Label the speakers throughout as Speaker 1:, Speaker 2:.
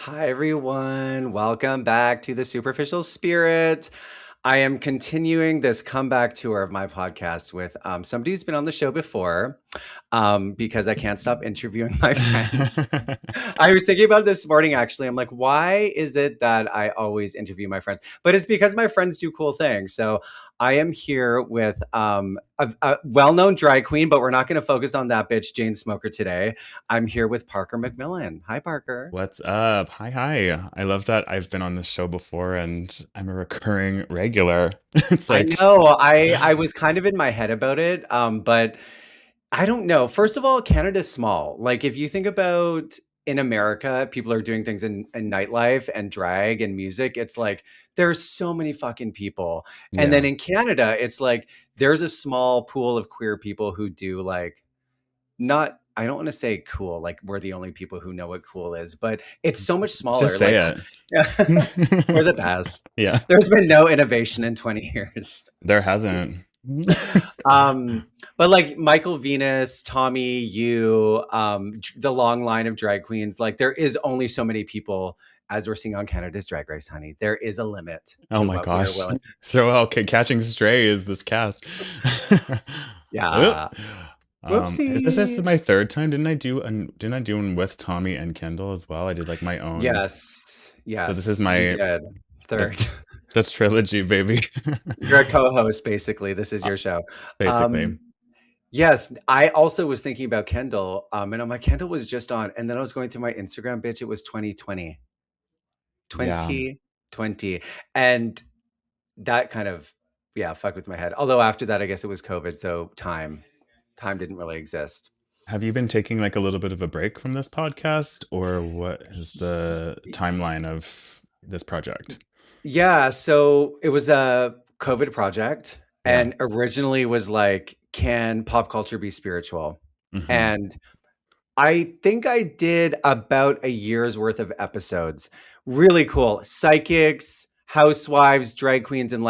Speaker 1: Hi, everyone. Welcome back to the Superficial Spirit. I am continuing this comeback tour of my podcast with somebody who's been on the show before because I can't stop interviewing my friends. I was thinking about it this morning, actually. I'm like, why is it that I always interview my friends? But it's because my friends do cool things. So I am here with a well known drag queen, but we're not going to focus on that bitch, Jane Smoker, today. I'm here with Parker McMullin. Hi, Parker.
Speaker 2: What's up? Hi, hi. I love that I've been on this show before and I'm a recurring regular. It's
Speaker 1: I
Speaker 2: like,
Speaker 1: know. I was kind of in my head about it, but I don't know. First of all, Canada's small. Like if you think about in America, people are doing things in nightlife and drag and music. It's like there's so many fucking people. And then
Speaker 2: yeah,
Speaker 1: in Canada, it's like there's a small pool of queer people who do like not I don't want to say cool, like we're the only people who know what cool is, but it's so much
Speaker 2: just
Speaker 1: smaller.
Speaker 2: say
Speaker 1: Like we're
Speaker 2: it.
Speaker 1: the best.
Speaker 2: Yeah,
Speaker 1: There's been no innovation in 20 years.
Speaker 2: there hasn't.
Speaker 1: Um, but like Michael Venus, Tommy, you, the long line of drag queens, like there is only so many people as we're seeing on Canada's Drag Race, honey. There is a limit
Speaker 2: Oh
Speaker 1: to
Speaker 2: my
Speaker 1: what we are
Speaker 2: gosh.
Speaker 1: willing.
Speaker 2: So okay, catching stray is this cast. Ugh.
Speaker 1: Yeah.
Speaker 2: Is this
Speaker 1: Whoopsie.
Speaker 2: my third time? Didn't I do one with Tommy and Kendall as well? I did like my own.
Speaker 1: Yes.
Speaker 2: So this is
Speaker 1: Yes, you
Speaker 2: my
Speaker 1: did.
Speaker 2: that's
Speaker 1: Third.
Speaker 2: that's trilogy, baby.
Speaker 1: You're a co-host, basically. This is
Speaker 2: Uh,
Speaker 1: your show.
Speaker 2: Basically.
Speaker 1: Yes, I also was thinking about Kendall, and I'm like, Kendall was just on, and then I was going through my Instagram, bitch. It was 2020.
Speaker 2: Yeah.
Speaker 1: 2020. And that kind of, yeah, fucked with my head. Although after that, I guess it was COVID. So time didn't really exist.
Speaker 2: Have you been taking like a little bit of a break from this podcast, or what is the timeline of this project?
Speaker 1: Yeah. So it was a COVID project
Speaker 2: Yeah.
Speaker 1: and originally was like, can pop culture be spiritual?
Speaker 2: Hmm.
Speaker 1: And I think I did about a year's worth of episodes. Really cool. Psychics, housewives, drag queens, and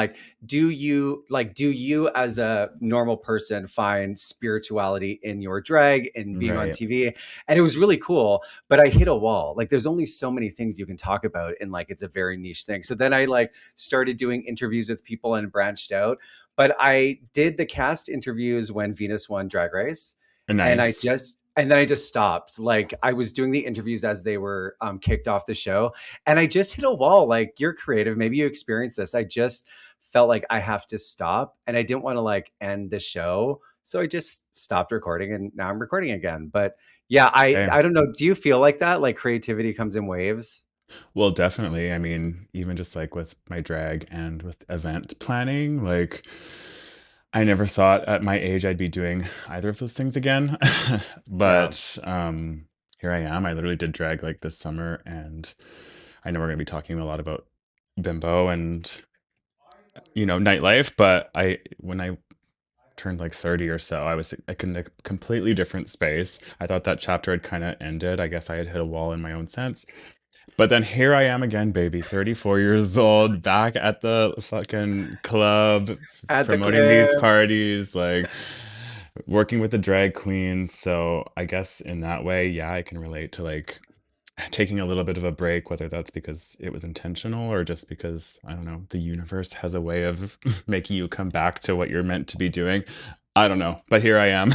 Speaker 1: do you as a normal person find spirituality in your drag and being on
Speaker 2: Right.
Speaker 1: TV? And it was really cool, but I hit a wall. Like there's only so many things you can talk about and like it's a very niche thing. So then I like started doing interviews with people and branched out. But I did the cast interviews when Venus won Drag Race and
Speaker 2: Nice.
Speaker 1: then I just stopped. Like I was doing the interviews as they were kicked off the show, and I just hit a wall. Like you're creative, maybe you experienced this. I just felt like I have to stop, and I didn't want to like end the show, so I just stopped recording, and now I'm recording again. But yeah, I
Speaker 2: Okay.
Speaker 1: I don't know. Do you feel like that? Like creativity comes in waves?
Speaker 2: Well, definitely. I mean, even just like with my drag and with event planning, like I never thought at my age I'd be doing either of those things again.
Speaker 1: Yeah.
Speaker 2: But here I am. I literally did drag like this summer, and I know we're going to be talking a lot about bimbo and nightlife, but I when I turned like 30 or so, I was like in a completely different space. I thought that chapter had kind of ended. I guess I had hit a wall in my own sense. But then here I am again, baby, 34 years old, back at the fucking club,
Speaker 1: At the
Speaker 2: promoting these
Speaker 1: crib.
Speaker 2: parties, like working with the drag queens. So I guess in that way, yeah, I can relate to like taking a little bit of a break, whether that's because it was intentional or just because, I don't know, the universe has a way of making you come back to what you're meant to be doing. I don't know, but here I am.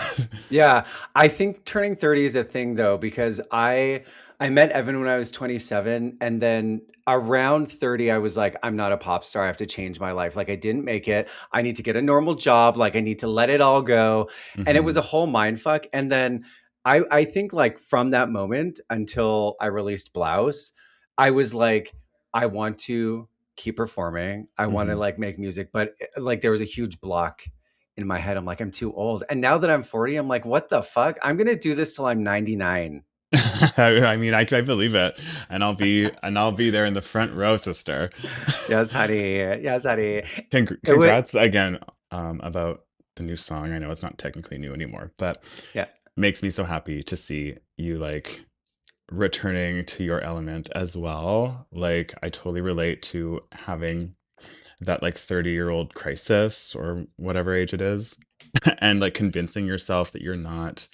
Speaker 1: Yeah, I think turning 30 is a thing though, because I met Evan when I was 27, and then around 30 I was like, I'm not a pop star. I have to change my life. Like I didn't make it. I need to get a normal job. Like I need to let it all go. And it was
Speaker 2: Hmm.
Speaker 1: a whole mind fuck. And then I think like from that moment until I released Blouse, I was like, I want to keep performing. I want to
Speaker 2: Hmm.
Speaker 1: like make music, but like there was a huge block in my head. I'm like, I'm too old. And now that I'm 40, I'm like, what the fuck? I'm gonna do this till I'm 99.
Speaker 2: I mean, I believe it, and I'll be there in the front row, sister.
Speaker 1: Yes, honey. Yes, honey. It would,
Speaker 2: Congrats again about the new song. I know it's not technically new anymore, but
Speaker 1: yeah.
Speaker 2: makes me so happy to see you like returning to your element as well. Like I totally relate to having that like 30-year-old crisis or whatever age it is and like convincing yourself that you're not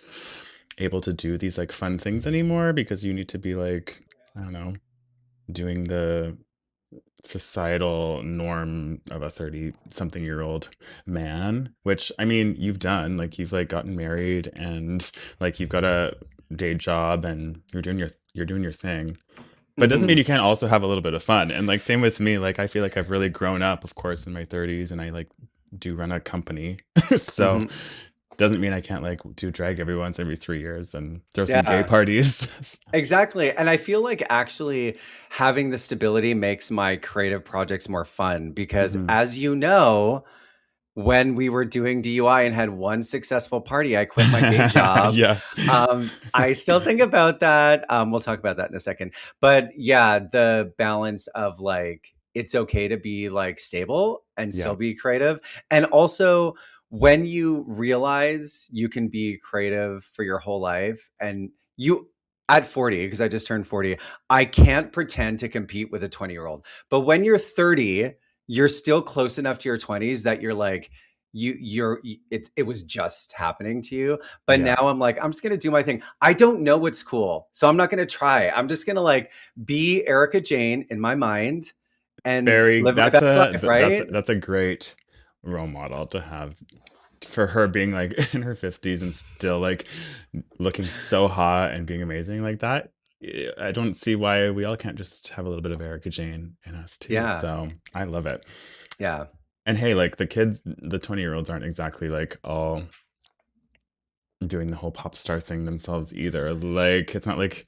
Speaker 2: able to do these like fun things anymore because you need to be like, I don't know, doing the societal norm of a 30 something year old man, which I mean, you've done, like you've like gotten married and like you've got a day job and you're doing your thing. But it doesn't mean
Speaker 1: Hmm.
Speaker 2: you can't also have a little bit of fun. And like same with me, like I feel like I've really grown up, of course, in my 30s and I like do run a company. So
Speaker 1: Hmm.
Speaker 2: doesn't mean I can't like do drag every 3 years and throw some gay
Speaker 1: Yeah.
Speaker 2: parties.
Speaker 1: Exactly. And I feel like actually having the stability makes my creative projects more fun because,
Speaker 2: Mhm.
Speaker 1: as you know, when we were doing DUI and had one successful party, I quit my day job.
Speaker 2: Yes.
Speaker 1: I still think about that. We'll talk about that in a second. But yeah, the balance of like, it's okay to be like stable and
Speaker 2: Yeah.
Speaker 1: still be creative. And also, when you realize you can be creative for your whole life and you, at 40, because I just turned 40, I can't pretend to compete with a 20-year-old. But when you're 30, you're still close enough to your 20s that you're like it was just happening to you. But now
Speaker 2: Yeah.
Speaker 1: I'm like, I'm just gonna do my thing. I don't know what's cool, so I'm not gonna try. I'm just gonna like be Erica Jane in my mind and
Speaker 2: Very
Speaker 1: live my best life,
Speaker 2: that's
Speaker 1: right?
Speaker 2: that's a great role model to have for her being like in her 50s and still like looking so hot and being amazing like that. I don't see why we all can't just have a little bit of Erica Jane in us too.
Speaker 1: Yeah.
Speaker 2: So I love it.
Speaker 1: Yeah.
Speaker 2: And hey, like the kids, the 20-year-olds aren't exactly like all doing the whole pop star thing themselves either. Like it's not like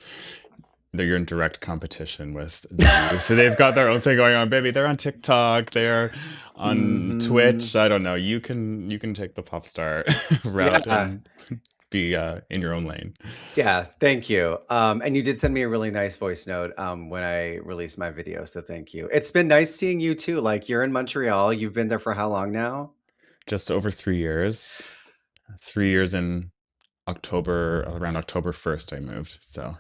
Speaker 2: you're in direct competition with the youth. So they've got their own thing going on, baby. They're on TikTok, they're on
Speaker 1: Hmm.
Speaker 2: Twitch. I don't know. You can take the pop star route
Speaker 1: Yeah.
Speaker 2: and be in your own lane.
Speaker 1: Yeah. Thank you. And you did send me a really nice voice note when I released my video. So thank you. It's been nice seeing you too. Like you're in Montreal. You've been there for how long now?
Speaker 2: Just over 3 years. 3 years in October, around October 1st, I moved. So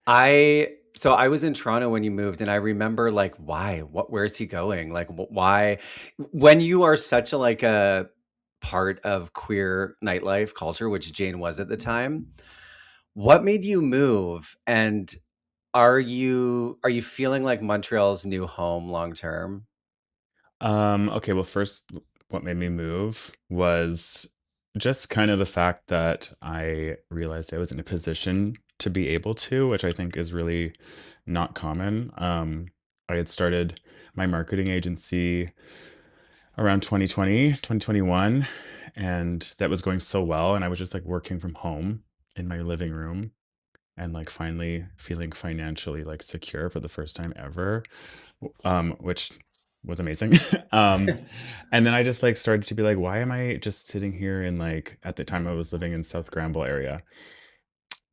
Speaker 1: I was in Toronto when you moved, and I remember like why? Where is he going? Like why when you are such a like a part of queer nightlife culture, which Jane was at the time, what made you move? And are you feeling like Montreal's new home long term?
Speaker 2: Okay, well, first, what made me move was just kind of the fact that I realized I was in a position to be able to, which I think is really not common. I had started my marketing agency around 2021, and that was going so well. And I was just like working from home in my living room and like finally feeling financially like secure for the first time ever, which was amazing. um, and then I just like started to be like, why am I just sitting here in like at the time I was living in South Granville area?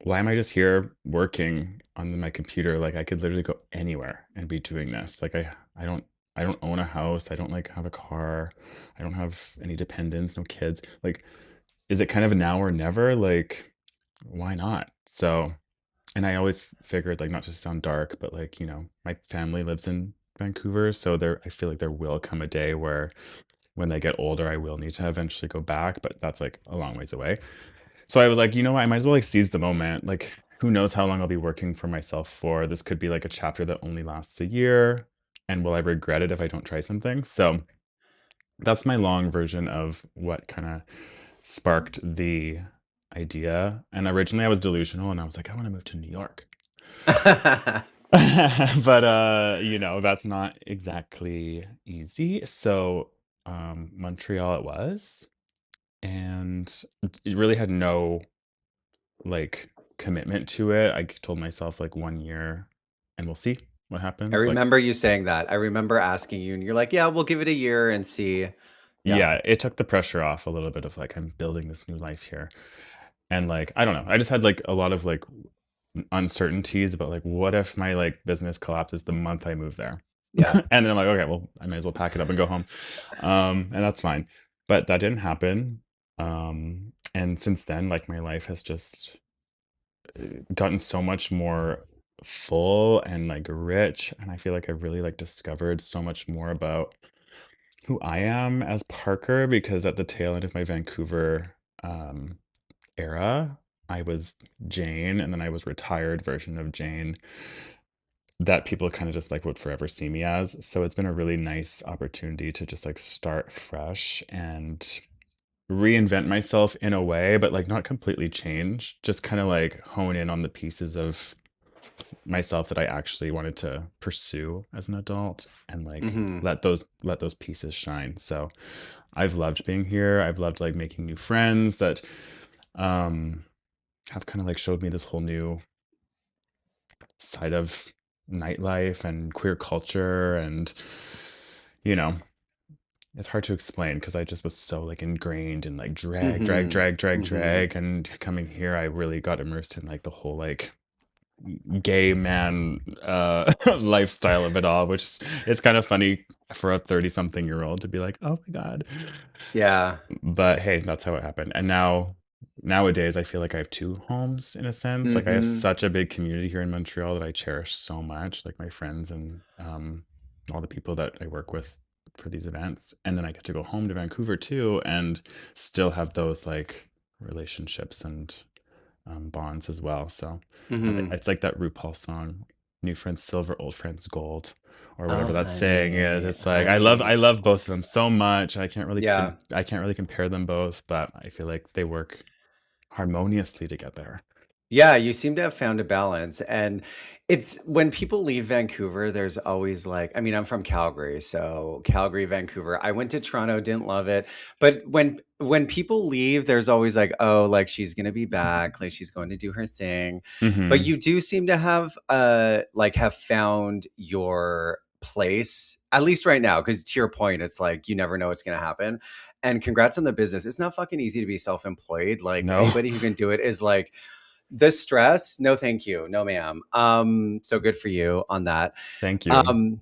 Speaker 2: Why am I just here working on my computer? Like I could literally go anywhere and be doing this. Like I don't own a house. I don't like have a car. I don't have any dependents, no kids. Like, is it kind of a now or never? Like, why not? So and I always figured, like, not to sound dark, but like, my family lives in Vancouver, so I feel like there will come a day where when they get older, I will need to eventually go back, but that's like a long ways away. So I was like, you know what, I might as well like seize the moment. Like, who knows how long I'll be working for myself for? This could be like a chapter that only lasts a year. And will I regret it if I don't try something? So that's my long version of what kind of sparked the idea. And originally I was delusional and I was like, I want to move to New York. But that's not exactly easy. So Montreal it was, and it really had no like commitment to it. I told myself like 1 year and we'll see what
Speaker 1: I
Speaker 2: happens. Like,
Speaker 1: remember you saying that. I remember asking you, and you're like, "Yeah, we'll give it a year and see." Yeah.
Speaker 2: yeah, it took the pressure off a little bit of like I'm building this new life here. And like, I don't know. I just had like a lot of like uncertainties about like what if my like business collapses the month I move there.
Speaker 1: Yeah.
Speaker 2: And then I'm like, okay, well, I may as well pack it up and go home. And that's fine. But that didn't happen. And since then, like my life has just gotten so much more full and like rich. And I feel like I've really like discovered so much more about who I am as Parker because at the tail end of my Vancouver era, I was Jane and then I was retired version of Jane that people kind of just like would forever see me as. So it's been a really nice opportunity to just like start fresh and reinvent myself in a way, but like not completely change, just kind of like hone in on the pieces of myself that I actually wanted to pursue as an adult and like
Speaker 1: Hmm.
Speaker 2: let those pieces shine. So I've loved being here. I've loved like making new friends that um have kind of like showed me this whole new side of nightlife and queer culture and you know it's hard to explain because I just was so like ingrained in like drag drag
Speaker 1: Hmm.
Speaker 2: drag drag
Speaker 1: Hmm.
Speaker 2: drag and coming here I really got immersed in like the whole like gay man lifestyle of it all, which is kind of funny for a 30 something year old to be like, oh my god.
Speaker 1: Yeah.
Speaker 2: But hey, that's how it happened. And now nowadays I feel like I have two homes in a sense. Like I have
Speaker 1: Hmm.
Speaker 2: such a big community here in Montreal that I cherish so much, like my friends and all the people that I work with for these events. And then I get to go home to Vancouver too and still have those like relationships and bonds as well. So
Speaker 1: Hmm.
Speaker 2: it's like that RuPaul song, "New friends silver, old friends gold," or
Speaker 1: Oh,
Speaker 2: whatever that saying is.
Speaker 1: honey,
Speaker 2: It's like I
Speaker 1: honey.
Speaker 2: love both of them so much.
Speaker 1: Yeah.
Speaker 2: I can't really compare them both, but I feel like they work harmoniously together.
Speaker 1: Yeah, you seem to have found a balance. And it's when people leave Vancouver, there's always like, I mean, I'm from Calgary, so Calgary, Vancouver. I went to Toronto, didn't love it. But when people leave, there's always like, oh, like she's gonna be back, like she's going to do her thing. But
Speaker 2: Hmm.
Speaker 1: you do seem to have like have found your place, at least right now, because to your point, it's like you never know what's gonna happen. And congrats on the business. It's not fucking easy to be self-employed. Like
Speaker 2: No,
Speaker 1: anybody who can do it is like the stress, no thank you, no ma'am. So good for you on that.
Speaker 2: thank you.
Speaker 1: Um,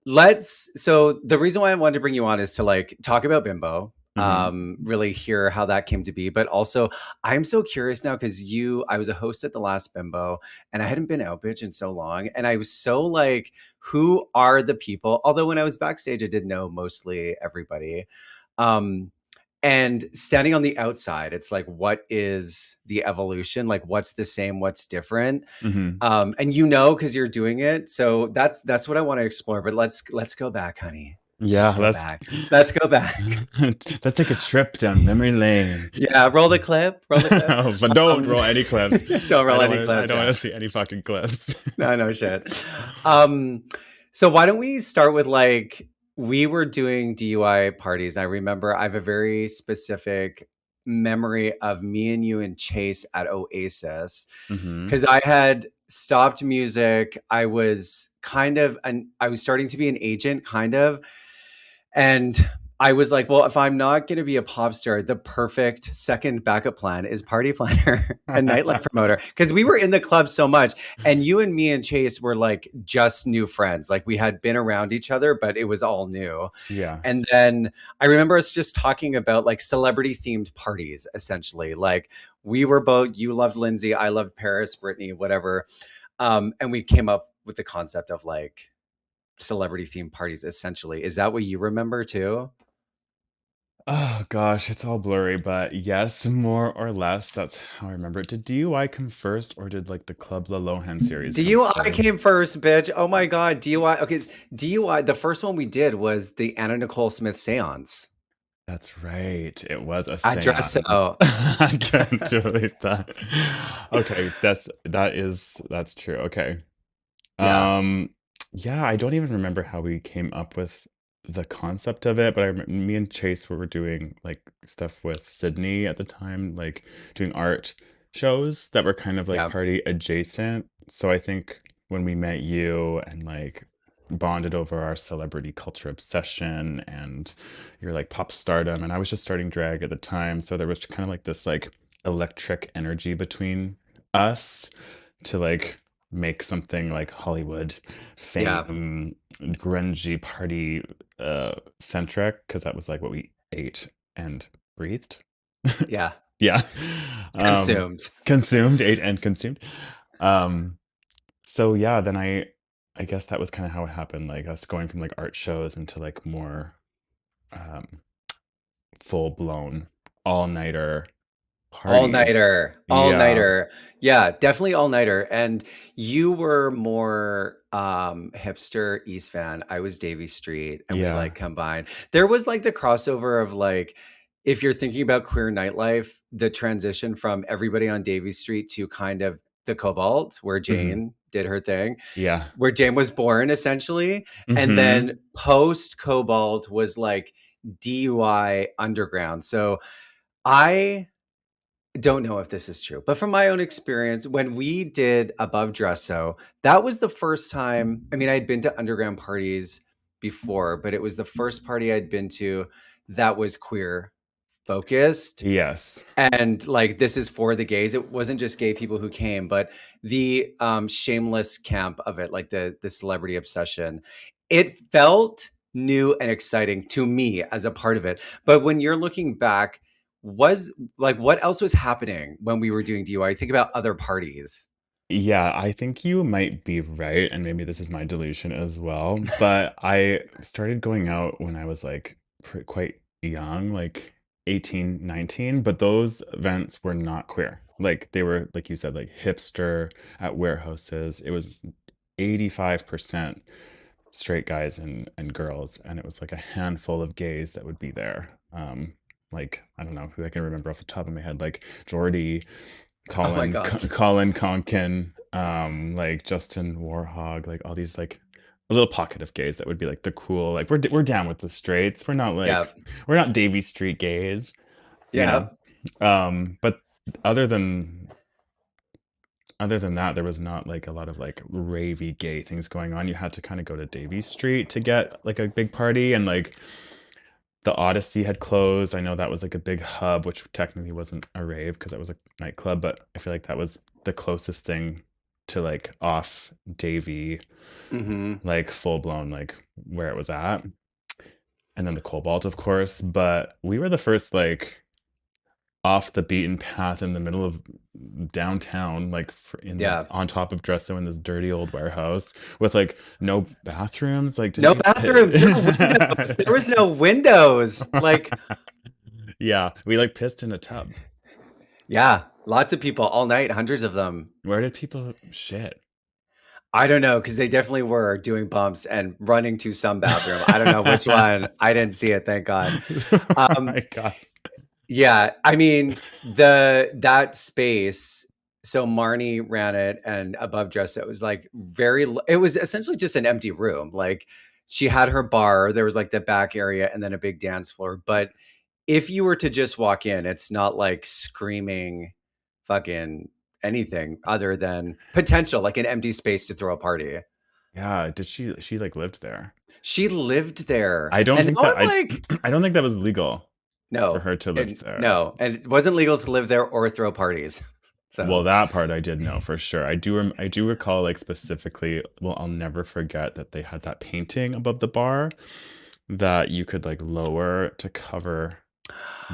Speaker 1: let's so the reason why I wanted to bring you on is to like talk about Bimbo,
Speaker 2: Hmm.
Speaker 1: really hear how that came to be, but also I'm so curious now because I was a host at the last Bimbo and I hadn't been out bitch in so long, and I was so like, who are the people? Although when I was backstage, I did know mostly everybody. Um, and standing on the outside, it's like, what is the evolution? Like, what's the same? What's different?
Speaker 2: Hmm.
Speaker 1: And you know, because you're doing it. So that's what I want to explore. But let's go back, honey. Let's
Speaker 2: Yeah,
Speaker 1: go back. Let's go back.
Speaker 2: let's take a trip down memory lane.
Speaker 1: Yeah, roll the clip. Roll the clip.
Speaker 2: But don't
Speaker 1: Um,
Speaker 2: roll any clips.
Speaker 1: don't roll any
Speaker 2: I
Speaker 1: clips.
Speaker 2: don't want
Speaker 1: Yeah.
Speaker 2: to see any fucking clips.
Speaker 1: No, no shit. Um, so why don't we start with like we were doing DUI parties. I remember I have a very specific memory of me and you and Chase at Oasis
Speaker 2: Hmm.
Speaker 1: because I had stopped music. I was starting to be an agent, kind of, and I was like, well, if I'm not going to be a pop star, the perfect second backup plan is party planner and nightlife promoter. Because we were in the club so much. And you and me and Chase were like just new friends. Like we had been around each other, but it was all new.
Speaker 2: Yeah.
Speaker 1: And then I remember us just talking about like celebrity themed parties, essentially. Like we were both, you loved Lindsay, I loved Paris, Brittany, whatever. And we came up with the concept of like celebrity themed parties, essentially. Is that what you remember too?
Speaker 2: Oh gosh, it's all blurry, but yes, more or less, that's how I remember it. Did DUI come first, or did like the Club La Lohan series come
Speaker 1: DUI
Speaker 2: first?
Speaker 1: came first, bitch. Oh my God. DUI. Okay. DUI. The first one we did was the Anna Nicole Smith seance.
Speaker 2: That's right. It was a
Speaker 1: Address
Speaker 2: seance.
Speaker 1: so.
Speaker 2: I can't believe that. Okay, that's true. Okay.
Speaker 1: Yeah.
Speaker 2: Um, yeah, I don't even remember how we came up with the concept of it, but me and Chase were doing like stuff with Sydney at the time, like doing art shows that were kind of like
Speaker 1: Yeah.
Speaker 2: party adjacent. So I think when we met you and like bonded over our celebrity culture obsession and your like pop stardom, and I was just starting drag at the time, so there was kind of like this like electric energy between us to like make something like Hollywood
Speaker 1: Yeah.
Speaker 2: fame, grungy party centric, because that was like what we ate and breathed.
Speaker 1: Yeah.
Speaker 2: Yeah. Um,
Speaker 1: Consumed.
Speaker 2: consumed, ate and consumed. Um, so yeah, then I guess that was kind of how it happened, like us going from like art shows into like more um full blown all-nighter
Speaker 1: All
Speaker 2: parties.
Speaker 1: nighter, all
Speaker 2: Yeah.
Speaker 1: nighter. Yeah, definitely all nighter. And you were more hipster East Van. I was Davy Street, and we
Speaker 2: Yeah.
Speaker 1: like combined. There was like the crossover of like, if you're thinking about queer nightlife, the transition from everybody on Davy Street to kind of the Cobalt, where
Speaker 2: Mhm.
Speaker 1: Jane did her thing,
Speaker 2: Yeah.
Speaker 1: where Jane was born essentially. And then
Speaker 2: Mhm.
Speaker 1: post Cobalt was like DUI underground. So I don't know if this is true, but from my own experience, when we did Above Dresso, that was the first time. I mean, I had been to underground parties before, but it was the first party I'd been to that was queer focused.
Speaker 2: Yes.
Speaker 1: And like, this is for the gays. It wasn't just gay people who came, but the shameless camp of it, like the celebrity obsession. It felt new and exciting to me as a part of it. But when you're looking back, was like what else was happening when we were doing DUI? Think about other parties.
Speaker 2: Yeah, I think you might be right, and maybe this is my delusion as well, but I started going out when I was, like, quite young, like 18, 19. But those events were not queer. Like, they were, like you said, like, hipster at warehouses. It was 85% straight guys and girls, and it was, like, a handful of gays that would be there. Like, I don't know who I can remember off the top of my head, like, Jordy,
Speaker 1: Oh my
Speaker 2: Colin
Speaker 1: God.
Speaker 2: Colin Conkin, like Justin Warhog, like all these like a little pocket of gays that would be like the cool, like we're down with the straights. We're not
Speaker 1: Yeah.
Speaker 2: like we're not Davy Street gays, you
Speaker 1: Yeah.
Speaker 2: know. But other than other than that, there was not like a lot of like ravey gay things going on. You had to kind of go to Davy Street to get like a big party, and like the Odyssey had closed. I know that was like a big hub, which technically wasn't a rave because it was a nightclub, but I feel like that was the closest thing to like off Davy,
Speaker 1: Hmm.
Speaker 2: like full blown, like where it was at. And then the Cobalt, of course. But we were the first like off the beaten path in the middle of downtown, like in
Speaker 1: Yeah.
Speaker 2: on top of Dresso in this dirty old warehouse with like no bathrooms. Like, didn't
Speaker 1: No
Speaker 2: you?
Speaker 1: bathrooms, no windows. There was no windows. Like,
Speaker 2: Yeah, we like pissed in a tub.
Speaker 1: yeah, lots of people all night, hundreds of them.
Speaker 2: Where did people shit?
Speaker 1: I don't know because they definitely were doing bumps and running to some bathroom. I don't know which one. I didn't see it, thank God.
Speaker 2: Oh
Speaker 1: Um,
Speaker 2: my God.
Speaker 1: yeah, I mean that space. So Marnie ran it, and Above Dress, it was like it was essentially just an empty room. Like she had her bar, there was like the back area, and then a big dance floor. But if you were to just walk in, it's not like screaming fucking anything other than potential, like an empty space to throw a party.
Speaker 2: Yeah, did she like lived there?
Speaker 1: She lived there.
Speaker 2: I don't
Speaker 1: And
Speaker 2: think
Speaker 1: now
Speaker 2: that
Speaker 1: I'm like,
Speaker 2: I don't think that was legal for
Speaker 1: no,
Speaker 2: her to live
Speaker 1: and
Speaker 2: there.
Speaker 1: no. And it wasn't legal to live there or throw parties.
Speaker 2: Well,
Speaker 1: So,
Speaker 2: that part I did know for sure. I do recall like specifically, well, I'll never forget that they had that painting above the bar that you could like lower to cover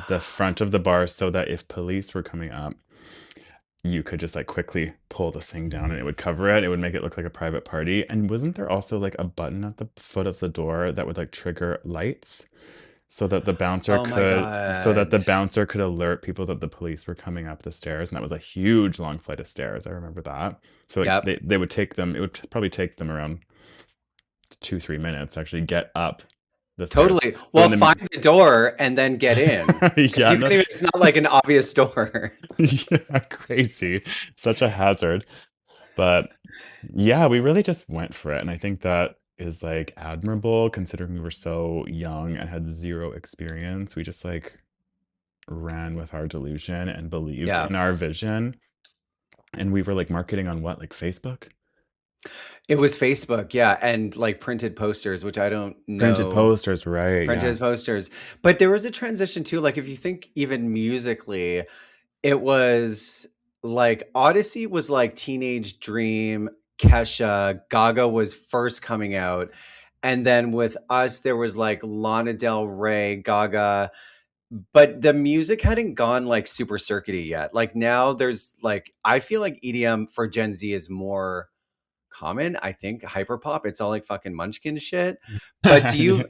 Speaker 2: the front of the bar so that if police were coming up, you could just like quickly pull the thing down and it would cover it. It would make it look like a private party. And wasn't there also like a button at the foot of the door that would like trigger lights so that
Speaker 1: oh my
Speaker 2: the
Speaker 1: God.
Speaker 2: bouncer could alert people that the police were coming up the stairs? And that was a huge long flight of stairs. I remember that. So like
Speaker 1: Yep.
Speaker 2: they would take them, it would probably take them around 2, 3 minutes to actually get up the stairs.
Speaker 1: Totally.
Speaker 2: But
Speaker 1: Well,
Speaker 2: in
Speaker 1: find
Speaker 2: the
Speaker 1: the door and then get in. Because
Speaker 2: yeah,
Speaker 1: you
Speaker 2: no,
Speaker 1: can't even, it's not like an obvious door.
Speaker 2: yeah, crazy. Such a hazard. But yeah, we really just went for it. And I think that is like admirable considering we were so young and had zero experience. We just like ran with our delusion and believed
Speaker 1: Yeah.
Speaker 2: in our vision. And we were like marketing on what, like Facebook?
Speaker 1: It was Facebook. Yeah. And like printed posters, which I don't
Speaker 2: Printed
Speaker 1: know.
Speaker 2: posters, right? Yeah.
Speaker 1: Printed posters. But there was a transition too. Like if you think even musically, it was like Odyssey was like Teenage Dream, Kesha, Gaga was first coming out. And then with us, there was like Lana Del Rey, Gaga, but the music hadn't gone like super circuity yet. Like now there's like, I feel like EDM for Gen Z is more common. I think hyperpop, it's all like fucking munchkin shit. But do you,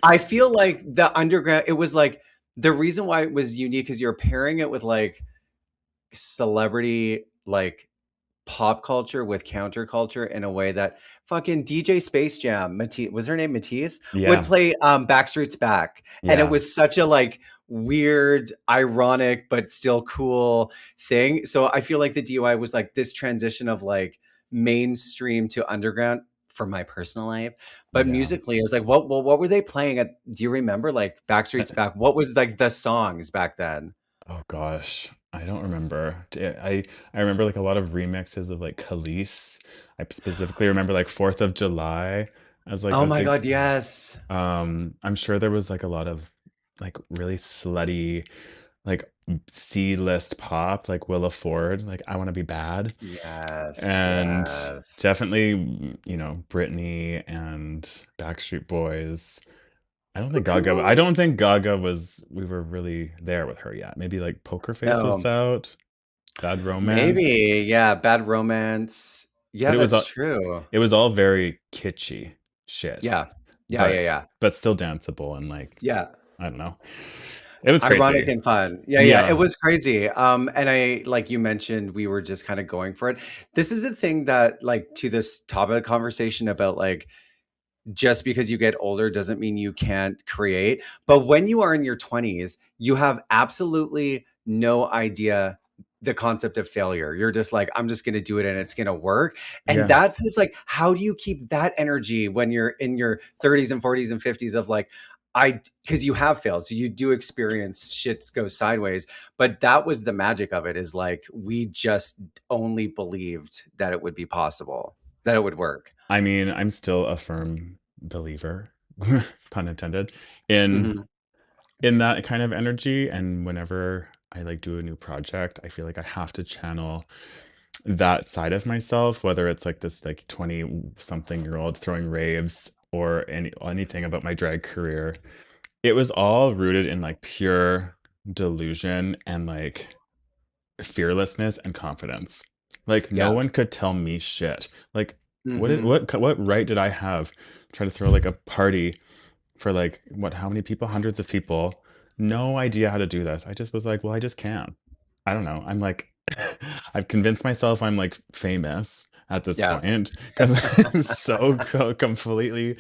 Speaker 1: I feel like the underground, it was like the reason why it was unique is you're pairing it with like celebrity like pop culture with counterculture in a way that fucking DJ Space Jam, Matisse, was her name Matisse, would
Speaker 2: Yeah.
Speaker 1: play Backstreet's Back. And it
Speaker 2: Yeah.
Speaker 1: was such a like weird, ironic, but still cool thing. So I feel like the DUI was like this transition of like mainstream to underground for my personal life. But
Speaker 2: Yeah.
Speaker 1: musically, I was like, what were they playing at? Do you remember like Backstreet's Back? What was like the songs back then?
Speaker 2: Oh gosh, I don't remember. I remember like a lot of remixes of like Khalees. I specifically remember like 4th of July as like
Speaker 1: Oh
Speaker 2: a
Speaker 1: my
Speaker 2: big
Speaker 1: God, yes.
Speaker 2: I'm sure there was like a lot of like really slutty like C-list pop like Willa Ford, like I Want to Be Bad.
Speaker 1: Yes,
Speaker 2: And
Speaker 1: yes.
Speaker 2: definitely, Britney and Backstreet Boys.
Speaker 1: So
Speaker 2: I
Speaker 1: cool.
Speaker 2: don't think Gaga was we were really there with her yet. Maybe like Poker Face was
Speaker 1: No,
Speaker 2: out, Bad Romance,
Speaker 1: maybe, yeah, Bad Romance.
Speaker 2: but
Speaker 1: Yeah, that's true.
Speaker 2: it was all very kitschy shit,
Speaker 1: Yeah. Yeah, yeah, yeah.
Speaker 2: but still danceable and like
Speaker 1: Yeah.
Speaker 2: I don't know. It was
Speaker 1: Ironic
Speaker 2: crazy.
Speaker 1: and fun. Yeah, yeah, it
Speaker 2: Yeah.
Speaker 1: was crazy. And I like you mentioned, we were just kind of going for it. This is a thing that like to this topic of conversation about like just because you get older doesn't mean you can't create. But when you are in your 20s, you have absolutely no idea the concept of failure. You're just like, I'm just going to do it and it's going to work. And
Speaker 2: Yeah.
Speaker 1: that's it's like, how do you keep that energy when you're in your 30s and 40s and 50s of like, because you have failed. So you do experience shit go sideways. But that was the magic of it is like, we just only believed that it would be possible, that it would work.
Speaker 2: I mean, I'm still a firm believer, pun intended, in
Speaker 1: Hmm.
Speaker 2: that kind of energy. And whenever I like do a new project, I feel like I have to channel that side of myself, whether it's like this like 20 something year old throwing raves or anything about my drag career. It was all rooted in like pure delusion and like fearlessness and confidence. Like no
Speaker 1: Yeah.
Speaker 2: one could tell me shit. Like
Speaker 1: Hmm.
Speaker 2: what right did I have try to throw like a party for like what how many people? Hundreds of people. No idea how to do this. I just was like, well, I just can. I don't know. I'm like I've convinced myself I'm like famous at this
Speaker 1: Yeah.
Speaker 2: point because I'm so completely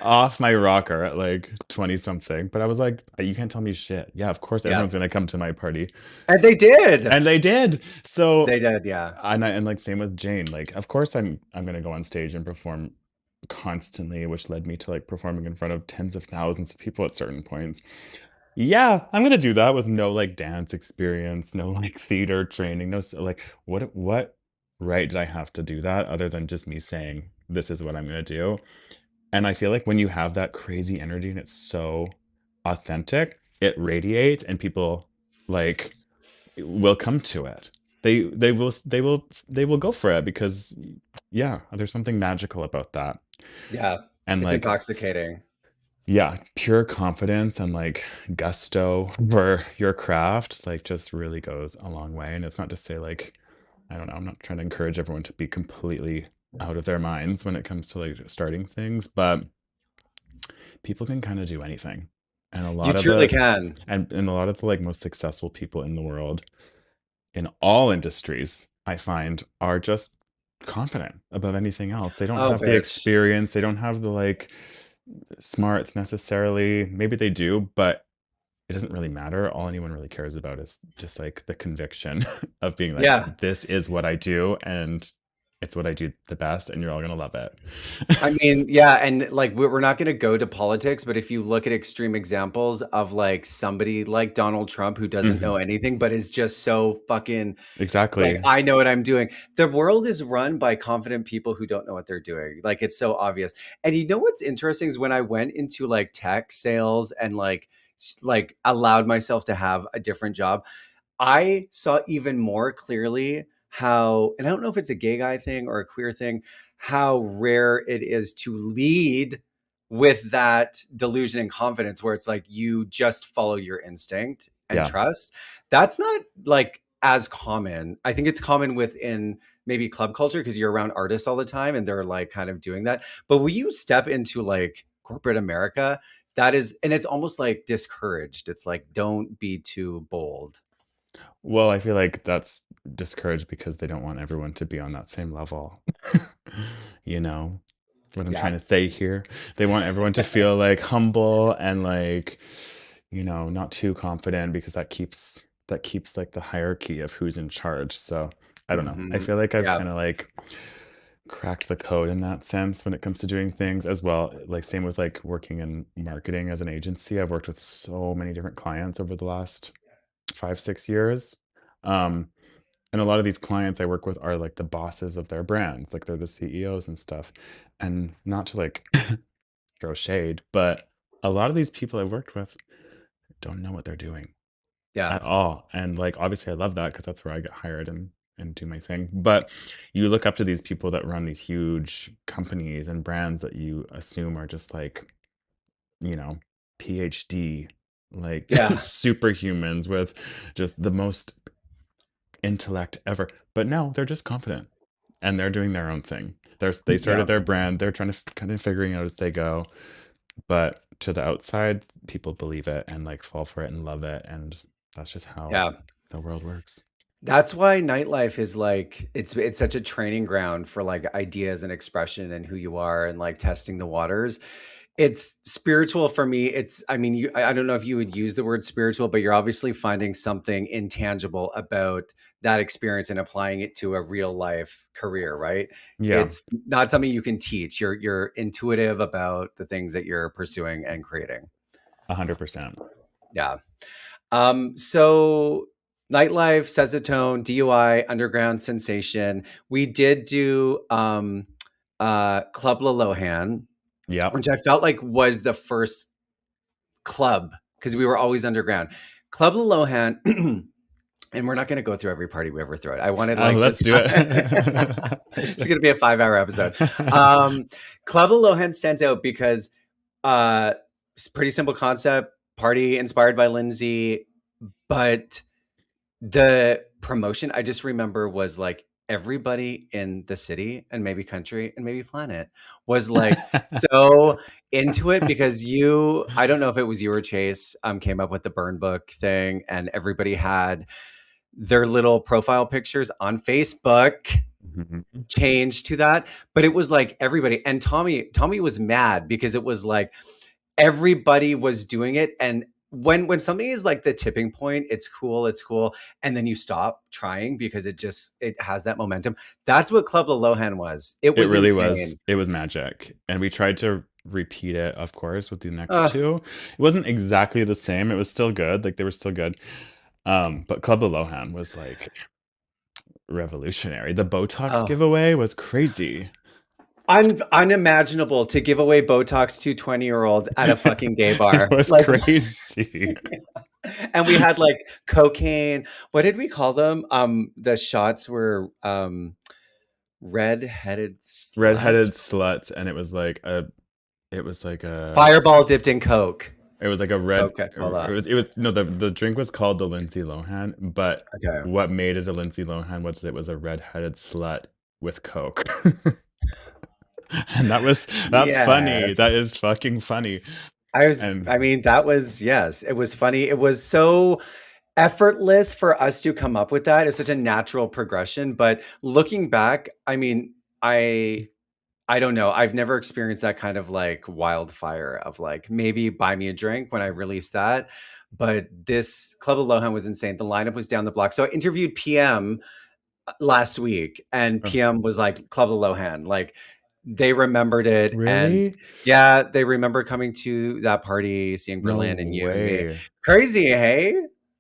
Speaker 2: off my rocker at like 20 something. But I was like, you can't tell me shit. Yeah, of course
Speaker 1: Yeah.
Speaker 2: everyone's gonna come to my party.
Speaker 1: And they did.
Speaker 2: And they did. So
Speaker 1: They did, yeah.
Speaker 2: and like same with Jane. Like, of course I'm gonna go on stage and perform constantly, which led me to like performing in front of tens of thousands of people at certain points. Yeah, I'm gonna do that with no like dance experience, no like theater training, no like what right did I have to do that other than just me saying this is what I'm gonna do? And I feel like when you have that crazy energy and it's so authentic, it radiates and people like will come to it. They will go for it because yeah, there's something magical about that.
Speaker 1: Yeah.
Speaker 2: And
Speaker 1: It's
Speaker 2: like
Speaker 1: intoxicating.
Speaker 2: yeah, pure confidence and like gusto for your craft like just really goes a long way. And it's not to say like I don't know, I'm not trying to encourage everyone to be completely out of their minds when it comes to like starting things, but people can kind of do anything. And a
Speaker 1: You
Speaker 2: lot of
Speaker 1: truly
Speaker 2: the
Speaker 1: can.
Speaker 2: and a lot of the like most successful people in the world in all industries, I find, are just confident above anything else. They don't
Speaker 1: Oh,
Speaker 2: have the
Speaker 1: bitch.
Speaker 2: experience, they don't have the like smarts necessarily. Maybe they do, but it doesn't really matter. All anyone really cares about is just like the conviction of being like,
Speaker 1: Yeah.
Speaker 2: this is what I do and it's what I do the best and you're all gonna love it.
Speaker 1: I mean, yeah, and like we're not going to go to politics, but if you look at extreme examples of like somebody like Donald Trump who doesn't
Speaker 2: Mhm.
Speaker 1: know anything but is just so fucking like
Speaker 2: Exactly.
Speaker 1: I know what I'm doing. The world is run by confident people who don't know what they're doing. Like it's so obvious. And you know what's interesting is when I went into like tech sales and like like allowed myself to have a different job, I saw even more clearly how, and I don't know if it's a gay guy thing or a queer thing, how rare it is to lead with that delusion and confidence where it's like you just follow your instinct and
Speaker 2: Yeah.
Speaker 1: trust. That's not like as common. I think it's common within maybe club culture because you're around artists all the time and they're like kind of doing that. But when you step into like corporate America, that is, and it's almost like discouraged. It's like, don't be too bold.
Speaker 2: Well, I feel like that's discouraged because they don't want everyone to be on that same level. You know what I'm
Speaker 1: Yeah.
Speaker 2: trying to say here? They want everyone to feel like humble and like, not too confident because that keeps like the hierarchy of who's in charge. So I don't know. I
Speaker 1: Mhm.
Speaker 2: feel like I've
Speaker 1: Yeah.
Speaker 2: kind of like cracked the code in that sense when it comes to doing things as well. Like same with like working in marketing as an agency. I've worked with so many different clients over the last 5, 6 years. Um, and a lot of these clients I work with are like the bosses of their brands, like they're the CEOs and stuff. And not to like throw shade, but a lot of these people I've worked with don't know what they're doing
Speaker 1: Yeah.
Speaker 2: at all. And like obviously I love that because that's where I get hired and do my thing. But you look up to these people that run these huge companies and brands that you assume are just like, you know, PhD, like
Speaker 1: Yeah.
Speaker 2: superhumans with just the most intellect ever. But no, they're just confident and they're doing their own thing. They
Speaker 1: Yeah.
Speaker 2: started their brand. They're trying to kind of figuring out as they go. But to the outside, people believe it and like fall for it and love it. And that's just how
Speaker 1: Yeah.
Speaker 2: the world works.
Speaker 1: That's why nightlife is like it's such a training ground for like ideas and expression and who you are and like testing the waters. It's spiritual for me. It's I mean, I don't know if you would use the word spiritual, but you're obviously finding something intangible about that experience and applying it to a real life career, right?
Speaker 2: Yeah,
Speaker 1: It's not something you can teach. You're intuitive about the things that you're pursuing and creating.
Speaker 2: 100%.
Speaker 1: Yeah. So nightlife sets a tone, DUI, underground sensation. We did do Club Lohan,
Speaker 2: Yep.
Speaker 1: which I felt like was the first club because we were always underground. Club Lohan, and we're not going to go through every party we ever throw it. I wanted like
Speaker 2: Let's
Speaker 1: just
Speaker 2: do
Speaker 1: it's going to be a 5 hour episode.
Speaker 2: it.
Speaker 1: Um, Club Lohan stands out because it's pretty simple concept, party inspired by Lindsay, but the promotion I just remember was like everybody in the city and maybe country and maybe planet was like so into it because I don't know if it was you or Chase came up with the burn book thing and everybody had their little profile pictures on Facebook
Speaker 2: Mhm.
Speaker 1: changed to that, but it was like everybody, and Tommy was mad because it was like everybody was doing it, and when something is like the tipping point, it's cool, and then you stop trying because it has that momentum. That's what Club Lohan was. It
Speaker 2: It
Speaker 1: was
Speaker 2: really was.
Speaker 1: insane.
Speaker 2: It was magic. And we tried to repeat it, of course, with the next
Speaker 1: uh,
Speaker 2: two. It wasn't exactly the same. It was still good. Like they were still good. But Club Lohan was like revolutionary. The Botox
Speaker 1: oh,
Speaker 2: giveaway was crazy.
Speaker 1: unimaginable to give away Botox to 20-year-olds at a fucking gay
Speaker 2: It
Speaker 1: bar,
Speaker 2: was
Speaker 1: like.
Speaker 2: crazy.
Speaker 1: And we had like cocaine. What did we call them? The shots were red-headed sluts.
Speaker 2: Redheaded sluts, and it was like a
Speaker 1: Fireball dipped in Coke.
Speaker 2: it was like a red it
Speaker 1: Coca-Cola.
Speaker 2: was no, the drink was called the Lindsay Lohan, but
Speaker 1: Okay.
Speaker 2: what made it a Lindsay Lohan was it was a redheaded slut with Coke. And that's funny.
Speaker 1: Yes.
Speaker 2: That is fucking funny.
Speaker 1: I
Speaker 2: And
Speaker 1: mean, that was, yes, it was funny. It was so effortless for us to come up with that. It was such a natural progression. But looking back, I mean, I don't know. I've never experienced that kind of like wildfire of like maybe buy me a drink when I released that. But this Club of Lohan was insane. The lineup was down the block. So I interviewed PM last week, and
Speaker 2: oh,
Speaker 1: PM was like Club of Lohan. Like they remembered it. And
Speaker 2: really?
Speaker 1: yeah, they remember coming to that party, seeing
Speaker 2: No
Speaker 1: Berlin and you and me.
Speaker 2: way.
Speaker 1: Crazy, hey?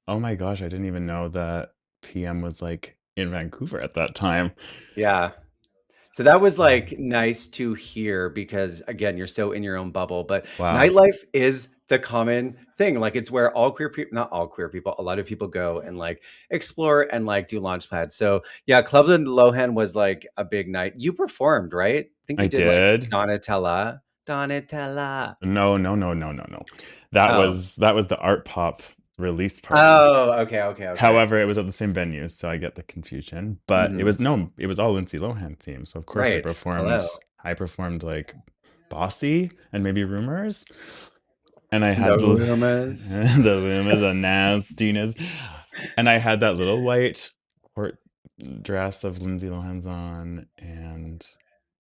Speaker 2: Oh my gosh, I didn't even know that PM was like in Vancouver at that time.
Speaker 1: Yeah. So that was
Speaker 2: Wow.
Speaker 1: like nice to hear because again, you're so in your own bubble. But
Speaker 2: Wow.
Speaker 1: nightlife is the common thing. Like it's where all queer people, not all queer people, a lot of people go and like explore and like do launch pads. So yeah, Club in Lohan was like a big night. You performed, right? I think
Speaker 2: I
Speaker 1: you did like
Speaker 2: did.
Speaker 1: Donatella. Donatella.
Speaker 2: No, no, no, no, no, no. That
Speaker 1: Oh.
Speaker 2: was that was the Art Pop release party.
Speaker 1: Oh, okay, okay, okay.
Speaker 2: However, it was at the same venue, so I get the confusion. But it
Speaker 1: Hmm.
Speaker 2: was no, it was all Lindsay Lohan themed. So of course
Speaker 1: Right. Hello.
Speaker 2: I performed like Bossy and maybe Rumors. And I
Speaker 1: No
Speaker 2: had the
Speaker 1: rumors.
Speaker 2: the rumors of nastiness. And I had that little white court dress of Lindsay Lohan's on, and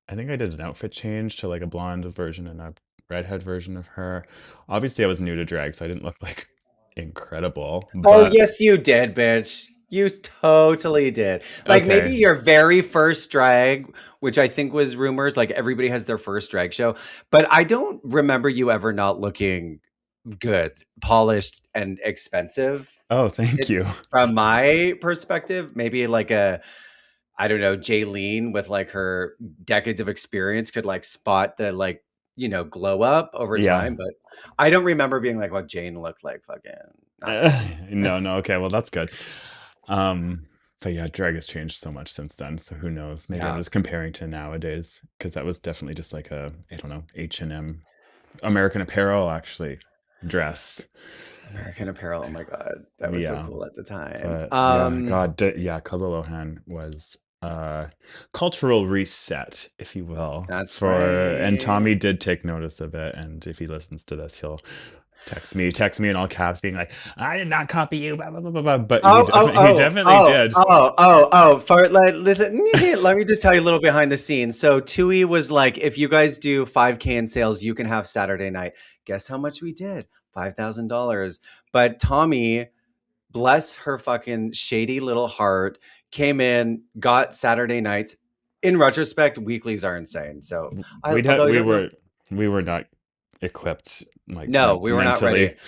Speaker 2: I think I did an outfit change to like a blonde version and a redhead version of her. Obviously, I was new to drag, so I didn't look like incredible,
Speaker 1: Oh,
Speaker 2: but
Speaker 1: yes, you did, bitch. You totally did. Like maybe
Speaker 2: okay.
Speaker 1: your very first drag, which I think was rumors, like everybody has their first drag show, but I don't remember you ever not looking good, polished, and expensive.
Speaker 2: Oh, thank
Speaker 1: It,
Speaker 2: you.
Speaker 1: from my perspective, maybe like a, I don't know, Jaylene with like her decades of experience could like spot the like, glow up over
Speaker 2: Yeah.
Speaker 1: time. But I don't remember being like what Jane looked like. Fucking not good.
Speaker 2: No, no, okay, well, that's good. Um, but yeah, drag has changed so much since then, so who knows? Maybe I'm
Speaker 1: Yeah.
Speaker 2: just comparing to nowadays because that was definitely just like a, I don't know, H&M American Apparel actually dress.
Speaker 1: American Apparel. Oh my God. That was so
Speaker 2: Yeah,
Speaker 1: cool at the time.
Speaker 2: but yeah, God, yeah, Club Lohan was a cultural reset, if you will,
Speaker 1: That's
Speaker 2: for, and
Speaker 1: right.
Speaker 2: Tommy did take notice of it, and if he listens to this, he'll text me in all caps, being like, "I did not copy you," blah blah blah blah. Blah. But
Speaker 1: Oh, oh,
Speaker 2: he
Speaker 1: oh,
Speaker 2: definitely
Speaker 1: oh,
Speaker 2: did.
Speaker 1: oh, oh, oh. For like, listen, let me just tell you a little behind the scenes. So Tui was like, if you guys do 5K in sales, you can have Saturday night. Guess how much we did? $5,000. But Tommy, bless her fucking shady little heart, came in, got Saturday nights. In retrospect, weeklies are insane. So although I
Speaker 2: We
Speaker 1: don't know,
Speaker 2: were not equipped like
Speaker 1: no, we were not ready.
Speaker 2: mentally,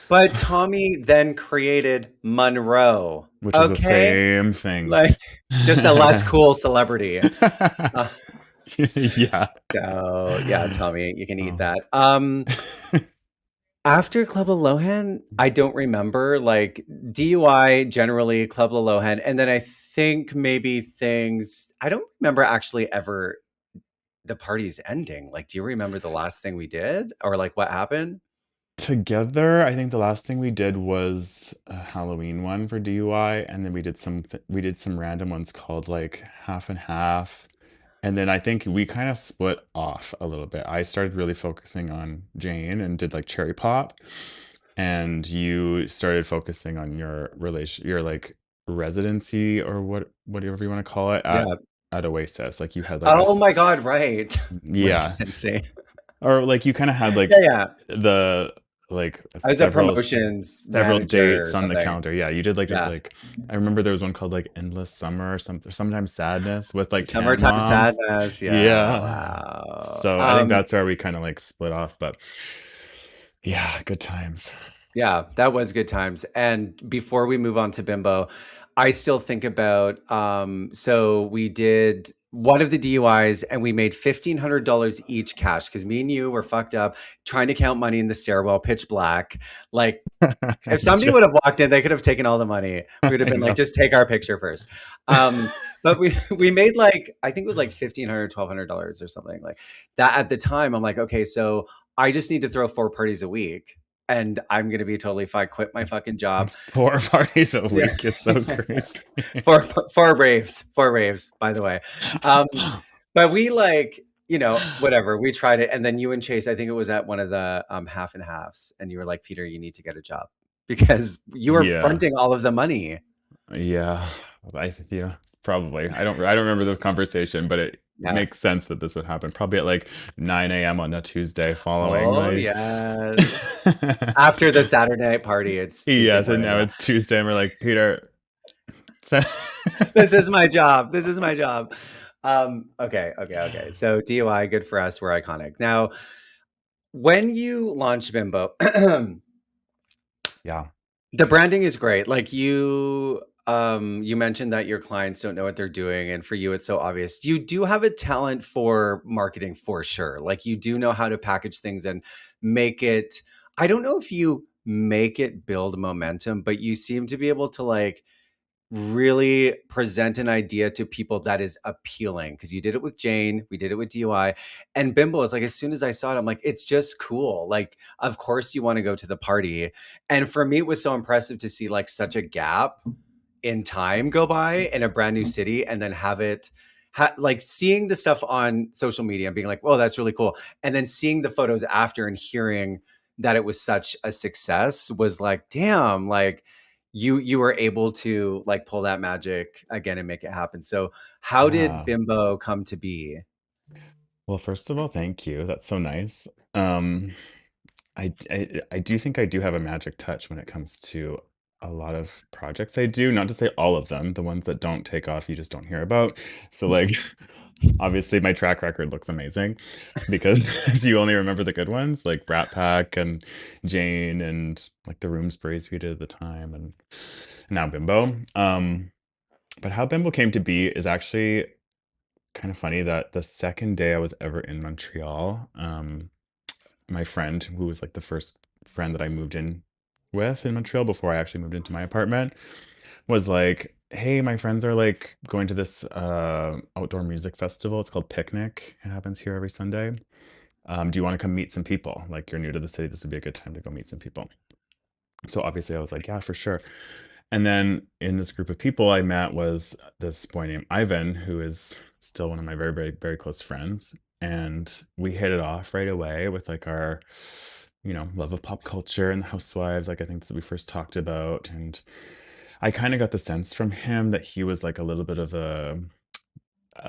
Speaker 1: But Tommy then created Monroe.
Speaker 2: which is the
Speaker 1: Okay.
Speaker 2: same thing.
Speaker 1: Like just a less cool celebrity. Uh,
Speaker 2: Yeah.
Speaker 1: so yeah, Tommy, you can eat
Speaker 2: Oh.
Speaker 1: that. After Club of Lohan, I don't remember like DUI generally, Club of Lohan, and then I think maybe things I don't remember actually ever the parties ending. Like, do you remember the last thing we did or like what happened?
Speaker 2: Together, I think the last thing we did was a Halloween one for DUI, and then we did some random ones called like half and half. And then I think we kind of split off a little bit. I started really focusing on Jane and did like cherry pop, and you started focusing on your your like residency or whatever you want to call it
Speaker 1: Yeah.
Speaker 2: at Oasis. Like you had like
Speaker 1: Oh my God, right.
Speaker 2: yeah,
Speaker 1: Residency.
Speaker 2: or like you kind of had
Speaker 1: Yeah,
Speaker 2: like
Speaker 1: yeah.
Speaker 2: the like
Speaker 1: I was a promotions
Speaker 2: several
Speaker 1: manager
Speaker 2: dates
Speaker 1: or
Speaker 2: on the
Speaker 1: something.
Speaker 2: calendar. Yeah, you did like just
Speaker 1: Yeah.
Speaker 2: like I remember there was one called like Endless Summer or something, sometimes Sadness with like Tan
Speaker 1: Summertime
Speaker 2: Mom.
Speaker 1: sadness. Yeah.
Speaker 2: Yeah.
Speaker 1: Wow.
Speaker 2: So I think that's where we kind of like split off, but yeah, good times.
Speaker 1: Yeah, that was good times. And before we move on to Bimbo, I still think about so we did one of the DUIs and we made $1,500 each cash because me and you were fucked up trying to count money in the stairwell, pitch black. Like if somebody
Speaker 2: Ju-
Speaker 1: would have walked in, they could have taken all the money. We would have
Speaker 2: I
Speaker 1: been like,
Speaker 2: know.
Speaker 1: just take our picture first. But we made like I think it was like $1,500, $1,200 or something like that at the time. I'm like, okay, so I just need to throw 4 parties a week, and I'm gonna be totally fine. Quit my fucking job.
Speaker 2: 4 parties a
Speaker 1: Yeah,
Speaker 2: week is so crazy.
Speaker 1: four raves. By the way, um, but we like whatever. We tried it, and then you and Chase, I think it was at one of the half and halves, and you were like, Peter, you need to get a job because you were
Speaker 2: Yeah.
Speaker 1: fronting all of the money.
Speaker 2: Yeah, yeah, probably. I don't remember this conversation, but it
Speaker 1: Yeah.
Speaker 2: makes sense that this would happen. Probably at like 9 a.m. on a Tuesday following
Speaker 1: Oh
Speaker 2: like
Speaker 1: yes. After the Saturday night party, it's Tuesday
Speaker 2: yes, and
Speaker 1: morning.
Speaker 2: now
Speaker 1: Yeah.
Speaker 2: it's Tuesday, and we're like, Peter. so-
Speaker 1: This is my job. This is my job. Okay, okay, okay. So DUI, good for us. We're iconic. Now, when you launch Bimbo,
Speaker 2: Yeah.
Speaker 1: the branding is great. Like you mentioned that your clients don't know what they're doing, and for you it's so obvious. You do have a talent for marketing for sure. Like you do know how to package things and make it I don't know if you make it build momentum, but you seem to be able to like really present an idea to people that is appealing because you did it with Jane, we did it with DUI, and Bimbo is like as soon as I saw it, I'm like, it's just cool. Like, of course you want to go to the party. And for me, it was so impressive to see like such a gap in time go by in a brand new city and then have it like seeing the stuff on social media and being like, whoa, that's really cool. And then seeing the photos after and hearing that it was such a success was like, damn, like you were able to like pull that magic again and make it happen. So how did
Speaker 2: Yeah.
Speaker 1: Bimbo come to be?
Speaker 2: Well, first of all, thank you. That's so nice. Um, I do think I do have a magic touch when it comes to a lot of projects I do. Not to say all of them, the ones that don't take off, you just don't hear about. So, like, obviously, my track record looks amazing because you only remember the good ones, like Brat Pack and Jane and like the Room Sprays we did at the time, and now Bimbo. But how Bimbo came to be is actually kind of funny that the second day I was ever in Montreal, my friend, who was like the first friend that I moved in with in Montreal before I actually moved into my apartment, was like, "Hey, my friends are like going to this outdoor music festival. It's called Picnic. It happens here every Sunday. Do you want to come meet some people? Like, you're new to the city. This would be a good time to go meet some people." So obviously, I was like, "Yeah, for sure." And then in this group of people I met was this boy named Ivan, who is still one of my very, very, very close friends. And we hit it off right away with like our, love of pop culture and the housewives, like I think that we first talked about. And I kind of got the sense from him that he was like a little bit of a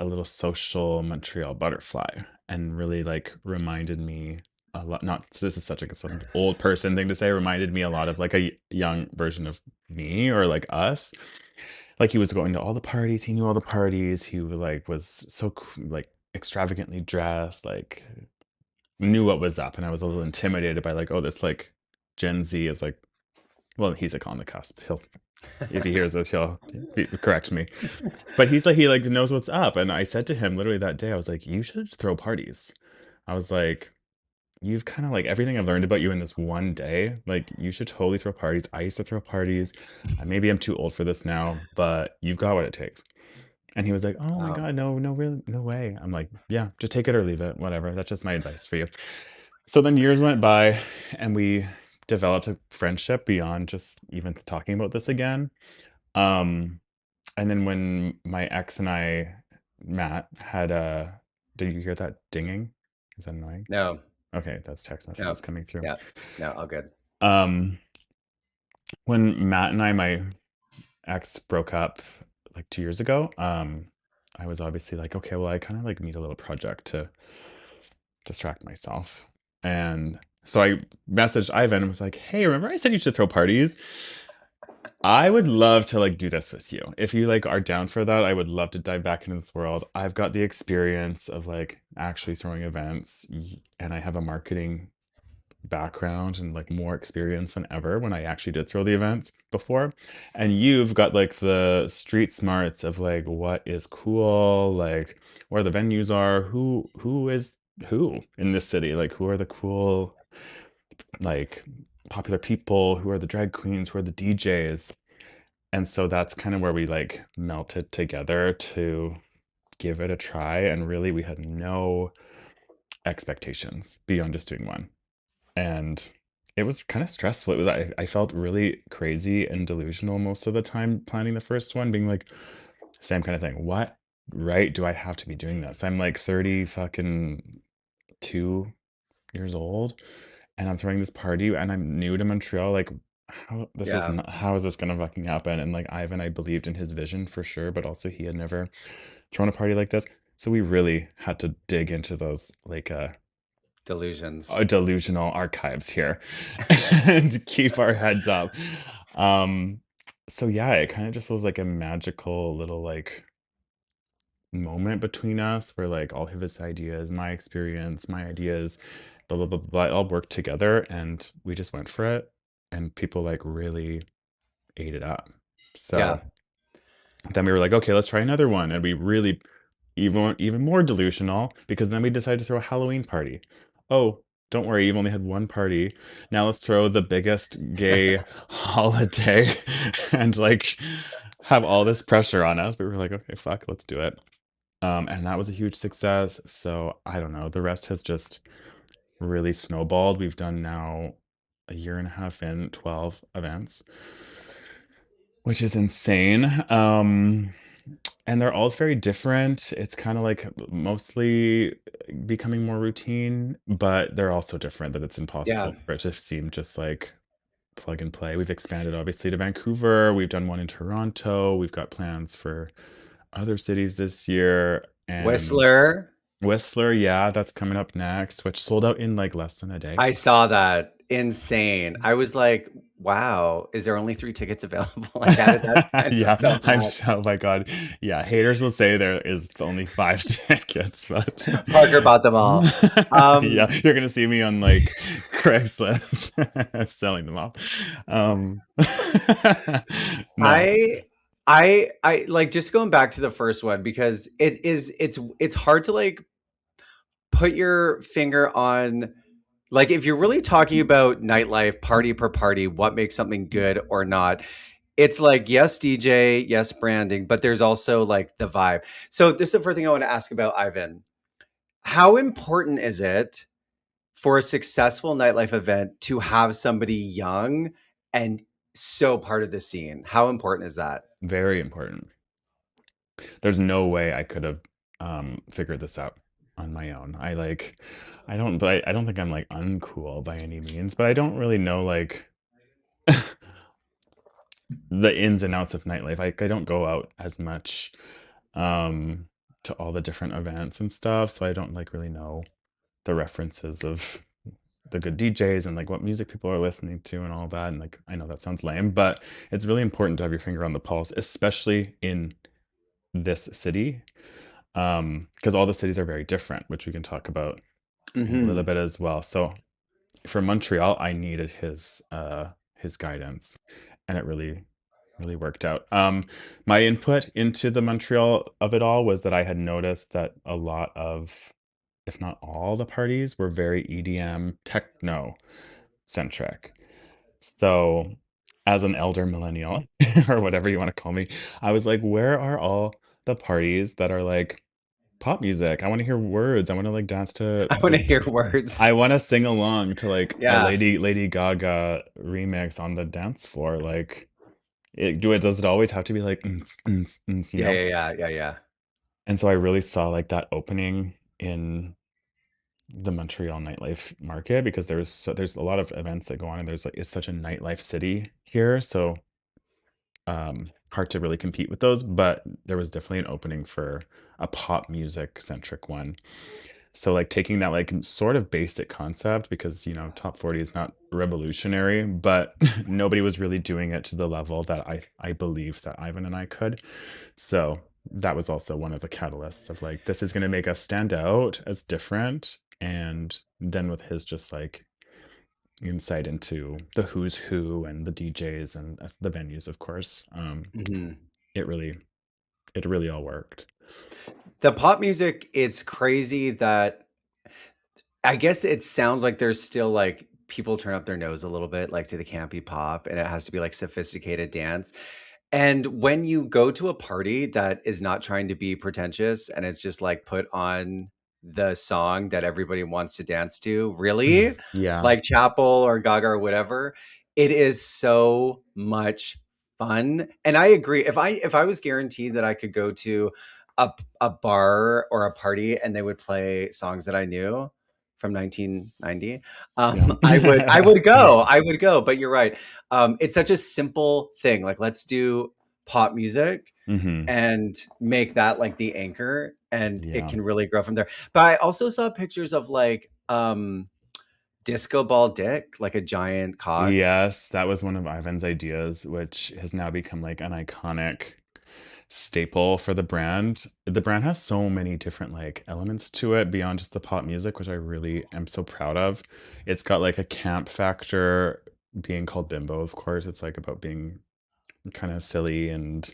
Speaker 2: little social Montreal butterfly and really like reminded me a lot. Not this is such like a sort of old person thing to say, reminded me a lot of like a young version of me or like us. Like he was going to all the parties, he knew all the parties, he like was so like extravagantly dressed, like knew what was up. And I was a little intimidated by like, oh, this like Gen Z is like, well, he's like on the cusp. He'll if he hears this, he'll correct me. But he like knows what's up. And I said to him literally that day, I was like, you should throw parties. I was like, you've kind of like everything I've learned about you in this one day. Like you should totally throw parties. I used to throw parties. Maybe I'm too old for this now, but you've got what it takes. And he was like, oh my
Speaker 1: Wow.
Speaker 2: God, no, no, really, no way. I'm like, yeah, just take it or leave it, whatever. That's just my advice for you. So then years went by and we developed a friendship beyond just even talking about this again. Um, and then when my ex and I, Matt, had a did you hear that dinging? Is that annoying?
Speaker 1: No,
Speaker 2: Okay, that's text
Speaker 1: no,
Speaker 2: messages coming through.
Speaker 1: yeah, no, all good.
Speaker 2: Um, when Matt and I, my ex, broke up like 2 years ago, I was obviously like, okay, well, I kind of like need a little project to distract myself. And so I messaged Ivan and was like, hey, remember I said you should throw parties? I would love to like do this with you. If you like are down for that, I would love to dive back into this world. I've got the experience of like actually throwing events and I have a marketing background and like more experience than ever when I actually did throw the events before. And you've got like the street smarts of like what is cool, like where the venues are, who is who in this city, like who are the cool like popular people, who are the drag queens, who are the DJs. And so that's kind of where we like melted together to give it a try. And really, we had no expectations beyond just doing one. And it was kind of stressful. I felt really crazy and delusional most of the time planning the first one, being like, same kind of thing. What right do I have to be doing this? I'm like 30 fucking 2 years old and I'm throwing this party and I'm new to Montreal. Like,
Speaker 1: Yeah,
Speaker 2: how is this gonna fucking happen? And like Ivan, I believed in his vision for sure, but also he had never thrown a party like this. So we really had to dig into those like
Speaker 1: delusions.
Speaker 2: delusional archives here and keep our heads up. Um, so yeah, it kind of just was like a magical little like moment between us where like all of his ideas, my experience, my ideas, blah blah blah blah, it all worked together and we just went for it and people like really ate it up.
Speaker 1: Yeah,
Speaker 2: So then we were like, okay, let's try another one. And we really even more delusional because then we decided to throw a Halloween party. Oh, don't worry, you've only had one party. Now let's throw the biggest gay holiday and like have all this pressure on us. But we were like, okay, fuck, let's do it. And that was a huge success. So I don't know. The rest has just really snowballed. We've done now a year and a half in 12 events, which is insane. And they're all very different. It's kind of like mostly becoming more routine, but they're also different that it's
Speaker 1: yeah,
Speaker 2: impossible for it to seem just like plug and play. We've expanded obviously to Vancouver. We've done one in Toronto. We've got plans for other cities this year. And
Speaker 1: Whistler.
Speaker 2: Whistler, yeah, that's coming up next, which sold out in like less than a day.
Speaker 1: I saw that. Insane. I was like, wow, is there only 3 tickets available? Like, how did that stand out
Speaker 2: Yeah,
Speaker 1: so
Speaker 2: I'm
Speaker 1: fast?
Speaker 2: so, oh my God. Yeah, haters will say there is only 5 tickets, but
Speaker 1: Parker bought them all.
Speaker 2: yeah,
Speaker 1: Um,
Speaker 2: you're gonna see me on like Craigslist selling them off. Um, no,
Speaker 1: I I like just going back to the first one because it's hard to like put your finger on like if you're really talking about nightlife, party per party, what makes something good or not. It's like yes, DJ, yes, branding, but there's also like the vibe. So this is the first thing I want to ask about Ivan. How important is it for a successful nightlife event to have somebody young and so part of the scene? How important is that?
Speaker 2: very important. There's no way I could have figured this out on my own. I don't think I'm like uncool by any means, but I don't really know like the ins and outs of nightlife. I don't go out as much um to all the different events and stuff, so I don't like really know the references of the good DJs and like what music people are listening to and all that. And like I know that sounds lame, but it's really important to have your finger on the pulse, especially in this city. Because all the cities are very different, which we can talk about in a little
Speaker 1: Mhm.
Speaker 2: bit as well. So for Montreal, I needed his guidance, and it really worked out. My input into the Montreal of it all was that I had noticed that a lot of, if not all, the parties were very EDM techno centric. So, as an elder millennial or whatever you want to call me, I was like, where are all the parties that are like pop music? I want to hear words. I want to like dance
Speaker 1: I want to hear words.
Speaker 2: I wanna sing along to, like, a
Speaker 1: Yeah.
Speaker 2: Lady Gaga remix on the dance floor, like, does it always have to be like, you
Speaker 1: Yeah,
Speaker 2: know?
Speaker 1: yeah, yeah, yeah, yeah.
Speaker 2: And so I really saw, like, that opening in the Montreal nightlife market because there's a lot of events that go on, and there's, like it's such a nightlife city here, so, hard to really compete with those, but there was definitely an opening for a pop music-centric one. So, like, taking that, like, sort of basic concept because, top 40 is not revolutionary, but nobody was really doing it to the level that I believe that Ivan and I could. So, that was also one of the catalysts of, like, this is gonna make us stand out as different, and then with his just, like, insight into the who's who and the DJs and as the venues, of course,
Speaker 1: Mhm.
Speaker 2: it really it really all worked.
Speaker 1: The pop music, it's crazy that I guess it sounds like there's still like people turn up their nose a little bit like to the campy pop and it has to be like sophisticated dance. And when you go to a party that is not trying to be pretentious and it's just like put on the song that everybody wants to dance to, really,
Speaker 2: Yeah.
Speaker 1: like Chapel or Gaga or whatever, it is so much fun. And I agree. If I was guaranteed that I could go to a bar or a party and they would play songs that I knew from 1990,
Speaker 2: Yeah.
Speaker 1: I would
Speaker 2: Yeah.
Speaker 1: go. I would go. But you're right, it's such a simple thing. Like, let's do pop music
Speaker 2: Mhm.
Speaker 1: and make that like the anchor, and it
Speaker 2: Yeah.
Speaker 1: can really grow from there. But I also saw pictures of like disco ball dick, like a giant cock.
Speaker 2: Yes, that was one of Ivan's ideas, which has now become like an iconic staple for the brand. The brand has so many different like elements to it beyond just the pop music, which I really am so proud of. It's got like a camp factor being called Bimbo, of course. It's like about being kind of silly and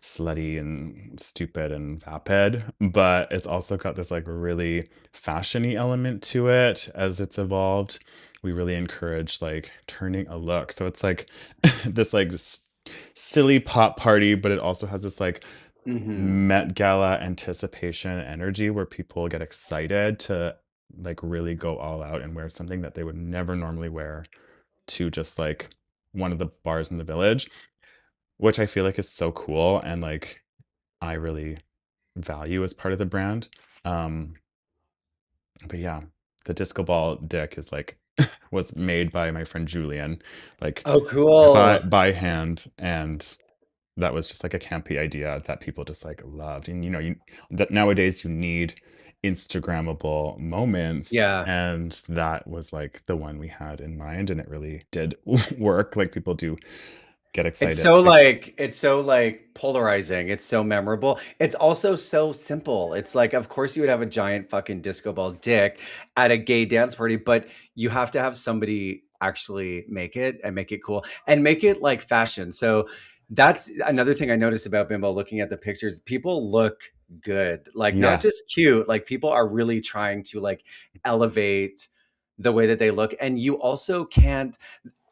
Speaker 2: slutty and stupid and vapid, but it's also got this like really fashiony element to it as it's evolved. We really encourage like turning a look. So it's like this like silly pop party, but it also has this like
Speaker 1: Hmm.
Speaker 2: Met Gala anticipation energy where people get excited to like really go all out and wear something that they would never normally wear to just like one of the bars in the village, which I feel like is so cool and, like, I really value as part of the brand. Um, but yeah, the disco ball dick is, like, was made by my friend Julian, like
Speaker 1: Oh, cool.
Speaker 2: by hand, and that was just like a campy idea that people just like loved. And that nowadays you need Instagrammable moments,
Speaker 1: Yeah.
Speaker 2: and that was like the one we had in mind, and it really did work. Like people do get excited.
Speaker 1: It's so like polarizing. It's so memorable. It's also so simple. It's like of course you would have a giant fucking disco ball dick at a gay dance party, but you have to have somebody actually make it and make it cool and make it like fashion. So that's another thing I noticed about Bimbo looking at the pictures. People look good. Like not
Speaker 2: Yeah,
Speaker 1: just cute, like people are really trying to like elevate the way that they look. And you also can't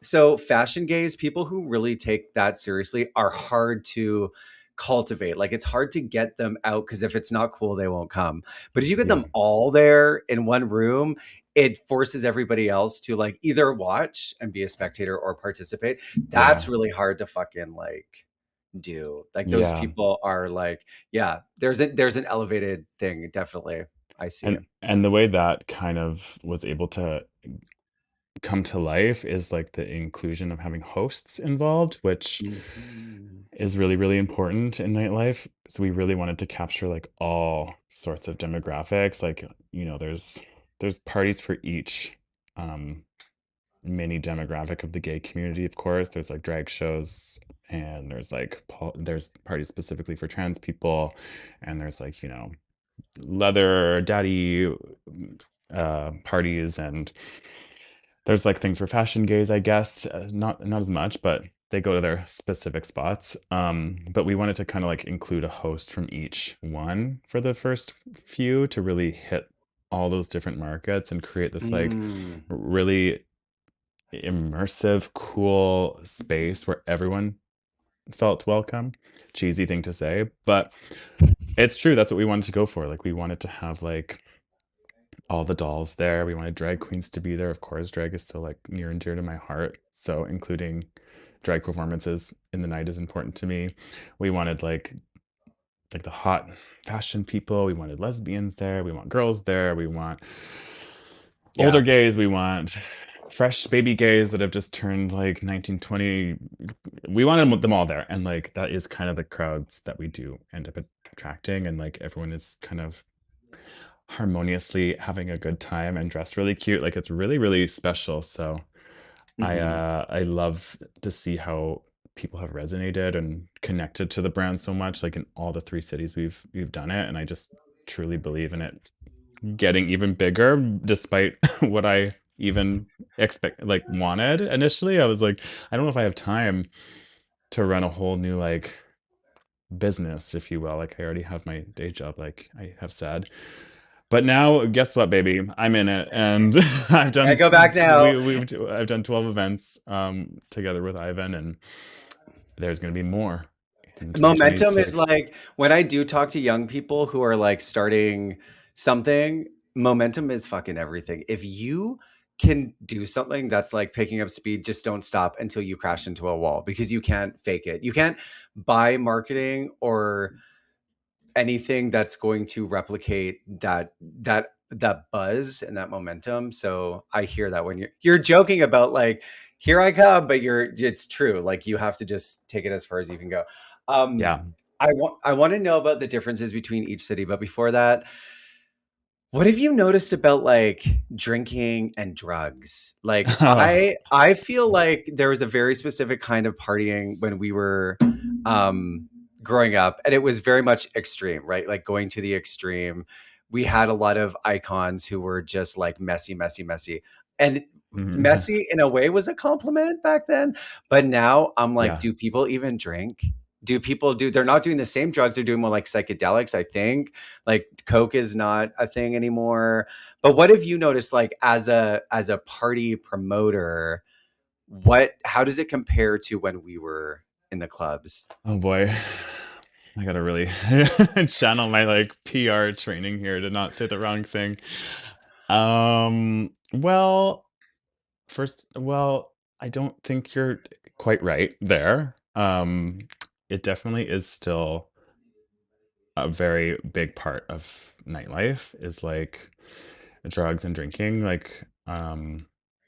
Speaker 1: so fashion gays, people who really take that seriously are hard to cultivate. Like it's hard to get them out because if it's not cool, they won't come. But if you get
Speaker 2: yeah,
Speaker 1: them all there in one room, it forces everybody else to like either watch and be a spectator or participate. That's
Speaker 2: yeah,
Speaker 1: really hard to fucking like do. Like those
Speaker 2: yeah.
Speaker 1: people are like, yeah, there's an elevated thing, definitely. I see.
Speaker 2: And the way that kind of was able to come to life is like the inclusion of having hosts involved, which
Speaker 1: Mhm.
Speaker 2: is really, really important in nightlife. So we really wanted to capture like all sorts of demographics. Like, there's parties for each um mini demographic of the gay community, of course. There's like drag shows, and there's like there's parties specifically for trans people, and there's like, leather daddy parties, and there's like things for fashion gays, I guess. Not as much, but they go to their specific spots. But we wanted to kind of like include a host from each one for the first few to really hit all those different markets and create this like
Speaker 1: Mm.
Speaker 2: really immersive, cool space where everyone felt welcome. Cheesy thing to say, but it's true. That's what we wanted to go for. Like we wanted to have like all the dolls there. We wanted drag queens to be there. Of course, drag is still like near and dear to my heart. So including drag performances in the night is important to me. We wanted like the hot fashion people. We wanted lesbians there. We want girls there. We want older
Speaker 1: Yeah.
Speaker 2: gays. We want fresh baby gays that have just turned like 1920. We wanted them all there. And like that is kind of the crowds that we do end up attracting. And like everyone is kind of harmoniously having a good time and dressed really cute. Like it's really, really special. So
Speaker 1: Mhm.
Speaker 2: I love to see how people have resonated and connected to the brand so much, like in all the three cities we've done it. And I just truly believe in it getting even bigger despite what I even expect like wanted initially. I was like, I don't know if I have time to run a whole new like business, if you will. Like I already have my day job, like I have said. But now, guess what, baby? I'm in it, and
Speaker 1: I go back now.
Speaker 2: I've done 12 events together with Ivan, and there's going to be more in
Speaker 1: Momentum is
Speaker 2: 2026.
Speaker 1: like when I do talk to young people who are like starting something, momentum is fucking everything. If you can do something that's like picking up speed, just don't stop until you crash into a wall because you can't fake it. You can't buy marketing or anything that's going to replicate that buzz and that momentum. So I hear that when you're joking about like here I come, but it's true. Like you have to just take it as far as you can go. Um,
Speaker 2: Yeah.
Speaker 1: I want to know about the differences between each city, but before that, what have you noticed about like drinking and drugs? Like
Speaker 2: Oh,
Speaker 1: I feel like there was a very specific kind of partying when we were um growing up and it was very much extreme, right? Like going to the extreme. We had a lot of icons who were just like messy, messy, messy. And messy in a way was a compliment back then, but now I'm like,
Speaker 2: yeah.
Speaker 1: do people even drink? Do people do they're not doing the same drugs, they're doing more like psychedelics, I think like coke is not a thing anymore. But what have you noticed like as a party promoter, what how does it compare to when we were in the clubs?
Speaker 2: Oh boy. I gotta really channel my like PR training here to not say the wrong thing. Well, well, I don't think you're quite right there. It definitely is still a very big part of nightlife is like drugs and drinking. Like,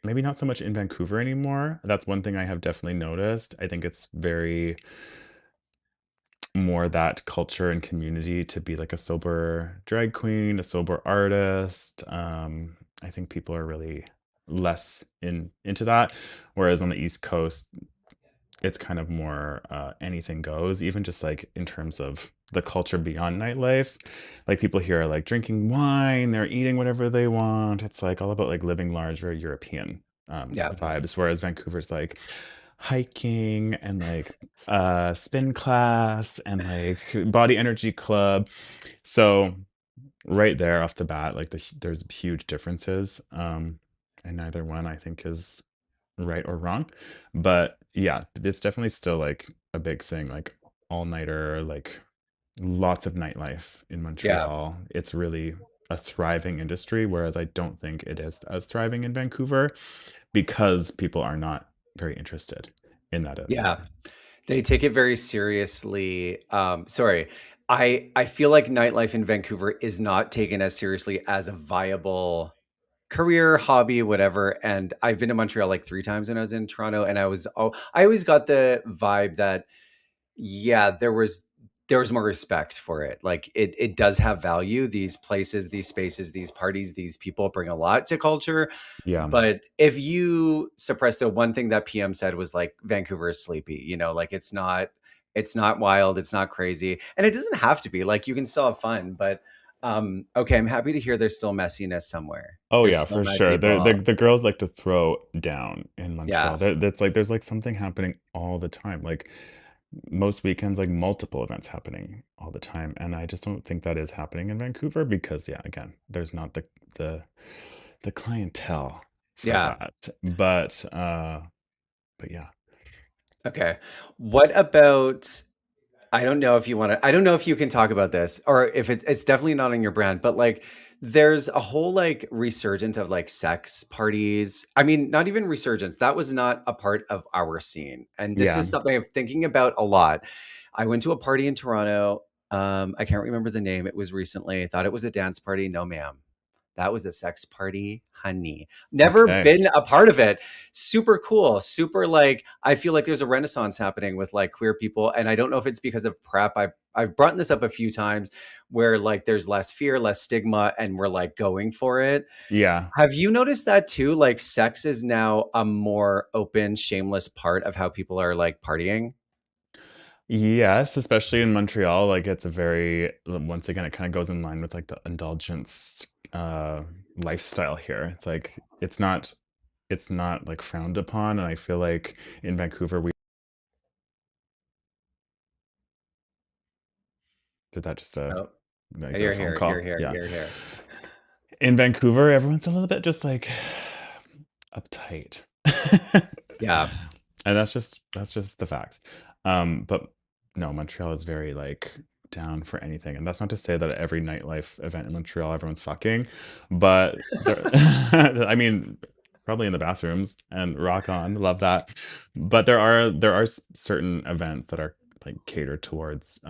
Speaker 2: maybe not so much in Vancouver anymore. That's one thing I have definitely noticed. I think it's very more that culture and community to be like a sober drag queen, a sober artist. I think people are really less into that. Whereas on the East Coast, it's kind of more anything goes, even just like in terms of the culture beyond nightlife. Like people here are like drinking wine, they're eating whatever they want. It's like all about like living large, very European
Speaker 1: Yeah.
Speaker 2: vibes. Whereas Vancouver's like hiking and like spin class and like body energy club. So right there off the bat, like there's huge differences. And neither one I think is right or wrong. But yeah, it's definitely still like a big thing, like all-nighter, like lots of nightlife in
Speaker 1: Yeah.
Speaker 2: Montreal. It's really a thriving industry, whereas I don't think it is as thriving in Vancouver because people are not very interested in that
Speaker 1: Yeah.
Speaker 2: anymore.
Speaker 1: They take it very seriously. Sorry. I feel like nightlife in Vancouver is not taken as seriously as a viable career, hobby, whatever. And I've been to Montreal like 3 times when I was in Toronto, and I always got the vibe that yeah, there was more respect for it. Like it does have value. These places, these spaces, these parties, these people bring a lot to culture.
Speaker 2: Yeah.
Speaker 1: But if you suppress the one thing that PM said was like Vancouver is sleepy, like it's not wild, it's not crazy. And it doesn't have to be. Like you can still have fun, but okay, I'm happy to hear there's still messiness somewhere.
Speaker 2: Oh
Speaker 1: There's
Speaker 2: yeah,
Speaker 1: still
Speaker 2: for
Speaker 1: mad
Speaker 2: sure.
Speaker 1: people.
Speaker 2: The girls like to throw down in Montreal.
Speaker 1: Yeah.
Speaker 2: That's like there's like something happening all the time. Like most weekends, like multiple events happening all the time. And I just don't think that is happening in Vancouver because yeah, again, there's not the the clientele for
Speaker 1: Yeah.
Speaker 2: that. But yeah.
Speaker 1: Okay. What about I don't know if you can talk about this or if it's definitely not on your brand, but like there's a whole like resurgence of like sex parties. I mean, not even resurgence. That was not a part of our scene. And this
Speaker 2: Yeah.
Speaker 1: is something I'm thinking about a lot. I went to a party in Toronto. I can't remember the name. It was recently. I thought it was a dance party. No, ma'am. That was a sex party, honey. Never
Speaker 2: Okay.
Speaker 1: been a part of it. Super cool. Super like I feel like there's a renaissance happening with like queer people. And I don't know if it's because of prep. I've brought this up a few times where like there's less fear, less stigma, and we're like going for it.
Speaker 2: Yeah.
Speaker 1: Have you noticed that too? Like sex is now a more open, shameless part of how people are like partying.
Speaker 2: Yes, especially in Montreal, like it's a very once again, it kind of goes in line with like the indulgence lifestyle here. It's like it's not like frowned upon. And I feel like in Vancouver we did that just
Speaker 1: Oh,
Speaker 2: like a
Speaker 1: you're
Speaker 2: phone
Speaker 1: here. You're
Speaker 2: call.
Speaker 1: here.
Speaker 2: Yeah.
Speaker 1: You're here.
Speaker 2: In Vancouver, everyone's a little bit just like uptight.
Speaker 1: Yeah.
Speaker 2: And that's just the facts. But no, Montreal is very like down for anything. And that's not to say that at every nightlife event in Montreal everyone's fucking, but there I mean probably in the bathrooms and rock on, love that. But there are certain events that are like catered towards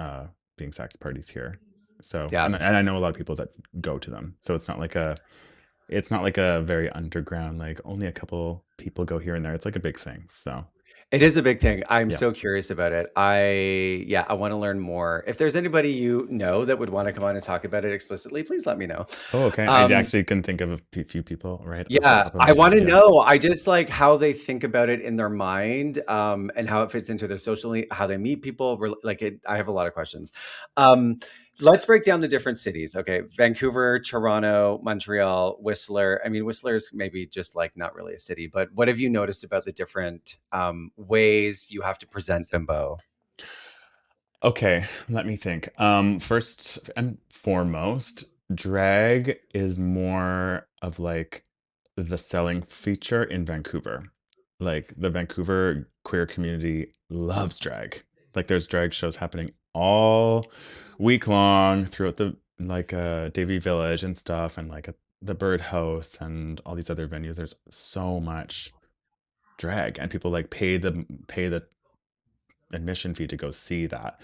Speaker 2: being sex parties here. So,
Speaker 1: Yeah.
Speaker 2: and I know a lot of people that go to them. So it's not like a very underground, like only a couple people go here and there. It's like a big thing. So,
Speaker 1: It is a big thing. I'm
Speaker 2: yeah.
Speaker 1: so curious about it. Yeah, I want to learn more. If there's anybody you know that would want to come on and talk about it explicitly, please let me know.
Speaker 2: Oh, okay. I
Speaker 1: Um,
Speaker 2: actually can think of a few people right off the
Speaker 1: yeah,
Speaker 2: top of
Speaker 1: I
Speaker 2: my
Speaker 1: want
Speaker 2: head.
Speaker 1: to
Speaker 2: Yeah.
Speaker 1: know. I just like how they think about it in their mind, and how it fits into their socially, how they meet people. Like it, I have a lot of questions. Um, let's break down the different cities. Okay, Vancouver, Toronto, Montreal, Whistler. I mean, Whistler's maybe just like not really a city, but what have you noticed about the different ways you have to present Bimbo?
Speaker 2: Okay, let me think. First and foremost, drag is more of like the selling feature in Vancouver. Like the Vancouver queer community loves drag. Like there's drag shows happening all week long throughout the like Davie Village and stuff and like the Birdhouse and all these other venues. There's so much drag and people like pay the admission fee to go see that.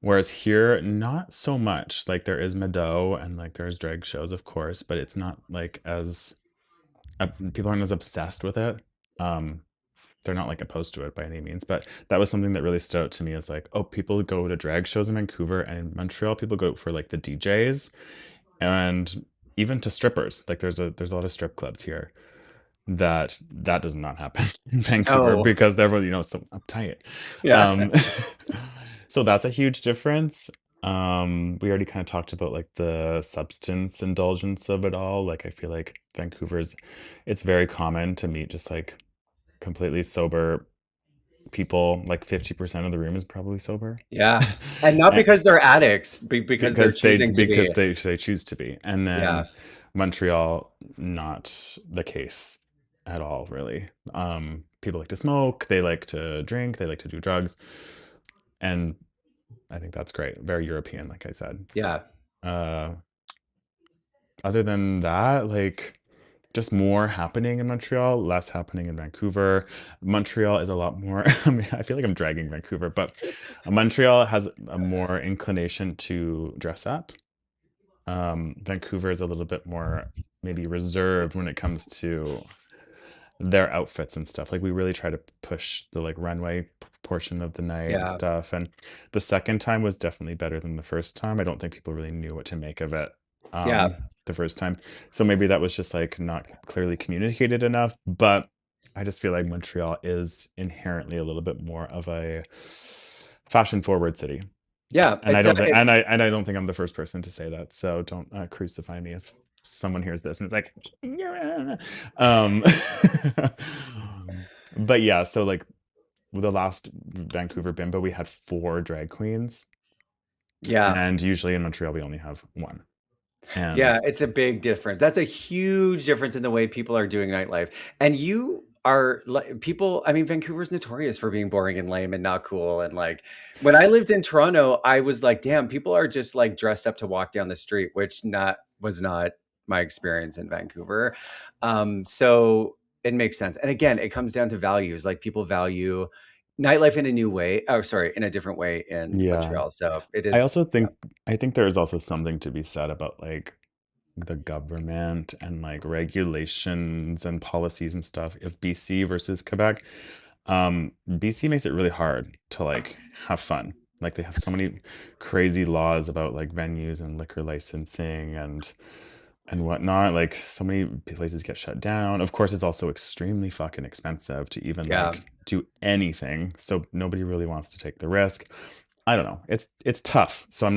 Speaker 2: Whereas here, not so much. Like there is Mado and like there's drag shows, of course, but it's not like as people aren't as obsessed with it. Um, they're not like opposed to it by any means, but that was something that really stood out to me as like, oh, people go to drag shows in Vancouver and in Montreal, people go for like the DJs and even to strippers. Like there's a lot of strip clubs here that does not happen in Vancouver
Speaker 1: Oh,
Speaker 2: because they're so uptight.
Speaker 1: yeah.
Speaker 2: Um, so that's a huge difference. We already kind of talked about like the substance indulgence of it all. Like I feel like Vancouver's, it's very common to meet just like completely sober people. Like 50% of the room is probably sober.
Speaker 1: Yeah. And not
Speaker 2: And
Speaker 1: because they're addicts, because they're choosing to be.
Speaker 2: because they choose to be. And
Speaker 1: Yeah.
Speaker 2: then Montreal, not the case at all, really. People like to smoke, they like to drink, they like to do drugs, and I think that's great. Very European, like I said.
Speaker 1: Yeah.
Speaker 2: Uh, other than that, like just more happening in Montreal, less happening in Vancouver. Montreal is a lot more. I mean, I feel like I'm dragging Vancouver, but Montreal has a more inclination to dress up. Vancouver is a little bit more maybe reserved when it comes to their outfits and stuff. Like we really try to push the like runway portion of the night and
Speaker 1: Yeah.
Speaker 2: stuff. And the second time was definitely better than the first time. I don't think people really knew what to make of it
Speaker 1: Yeah.
Speaker 2: the first time. So maybe that was just like not clearly communicated enough. But I just feel like Montreal is inherently a little bit more of a fashion forward city.
Speaker 1: Yeah.
Speaker 2: And I don't think
Speaker 1: It's
Speaker 2: I don't think I'm the first person to say that. So don't crucify me if someone hears this and it's like "Yeah." um but yeah, so like with the last Vancouver Bimbo we had four drag queens
Speaker 1: yeah.
Speaker 2: and usually in Montreal we only have one.
Speaker 1: Yeah,
Speaker 2: And
Speaker 1: it's a big difference. That's a huge difference in the way people are doing nightlife. And you are like people, I mean, Vancouver's notorious for being boring and lame and not cool. And like when I lived in Toronto, I was like, damn, people are just like dressed up to walk down the street, which not was not my experience in Vancouver. So it makes sense. And again, it comes down to values. Like people value nightlife in a new way. Oh, sorry, in a different way in
Speaker 2: yeah,
Speaker 1: Montreal. So it
Speaker 2: I also
Speaker 1: is, yeah,
Speaker 2: think I think there is also something to be said about like the government and like regulations and policies and stuff of BC versus Quebec. BC makes it really hard to like have fun. Like they have so many crazy laws about like venues and liquor licensing and whatnot. Like so many places get shut down. Of course, it's also extremely fucking expensive to even
Speaker 1: yeah,
Speaker 2: like do anything. So nobody really wants to take the risk. I don't know. It's tough. So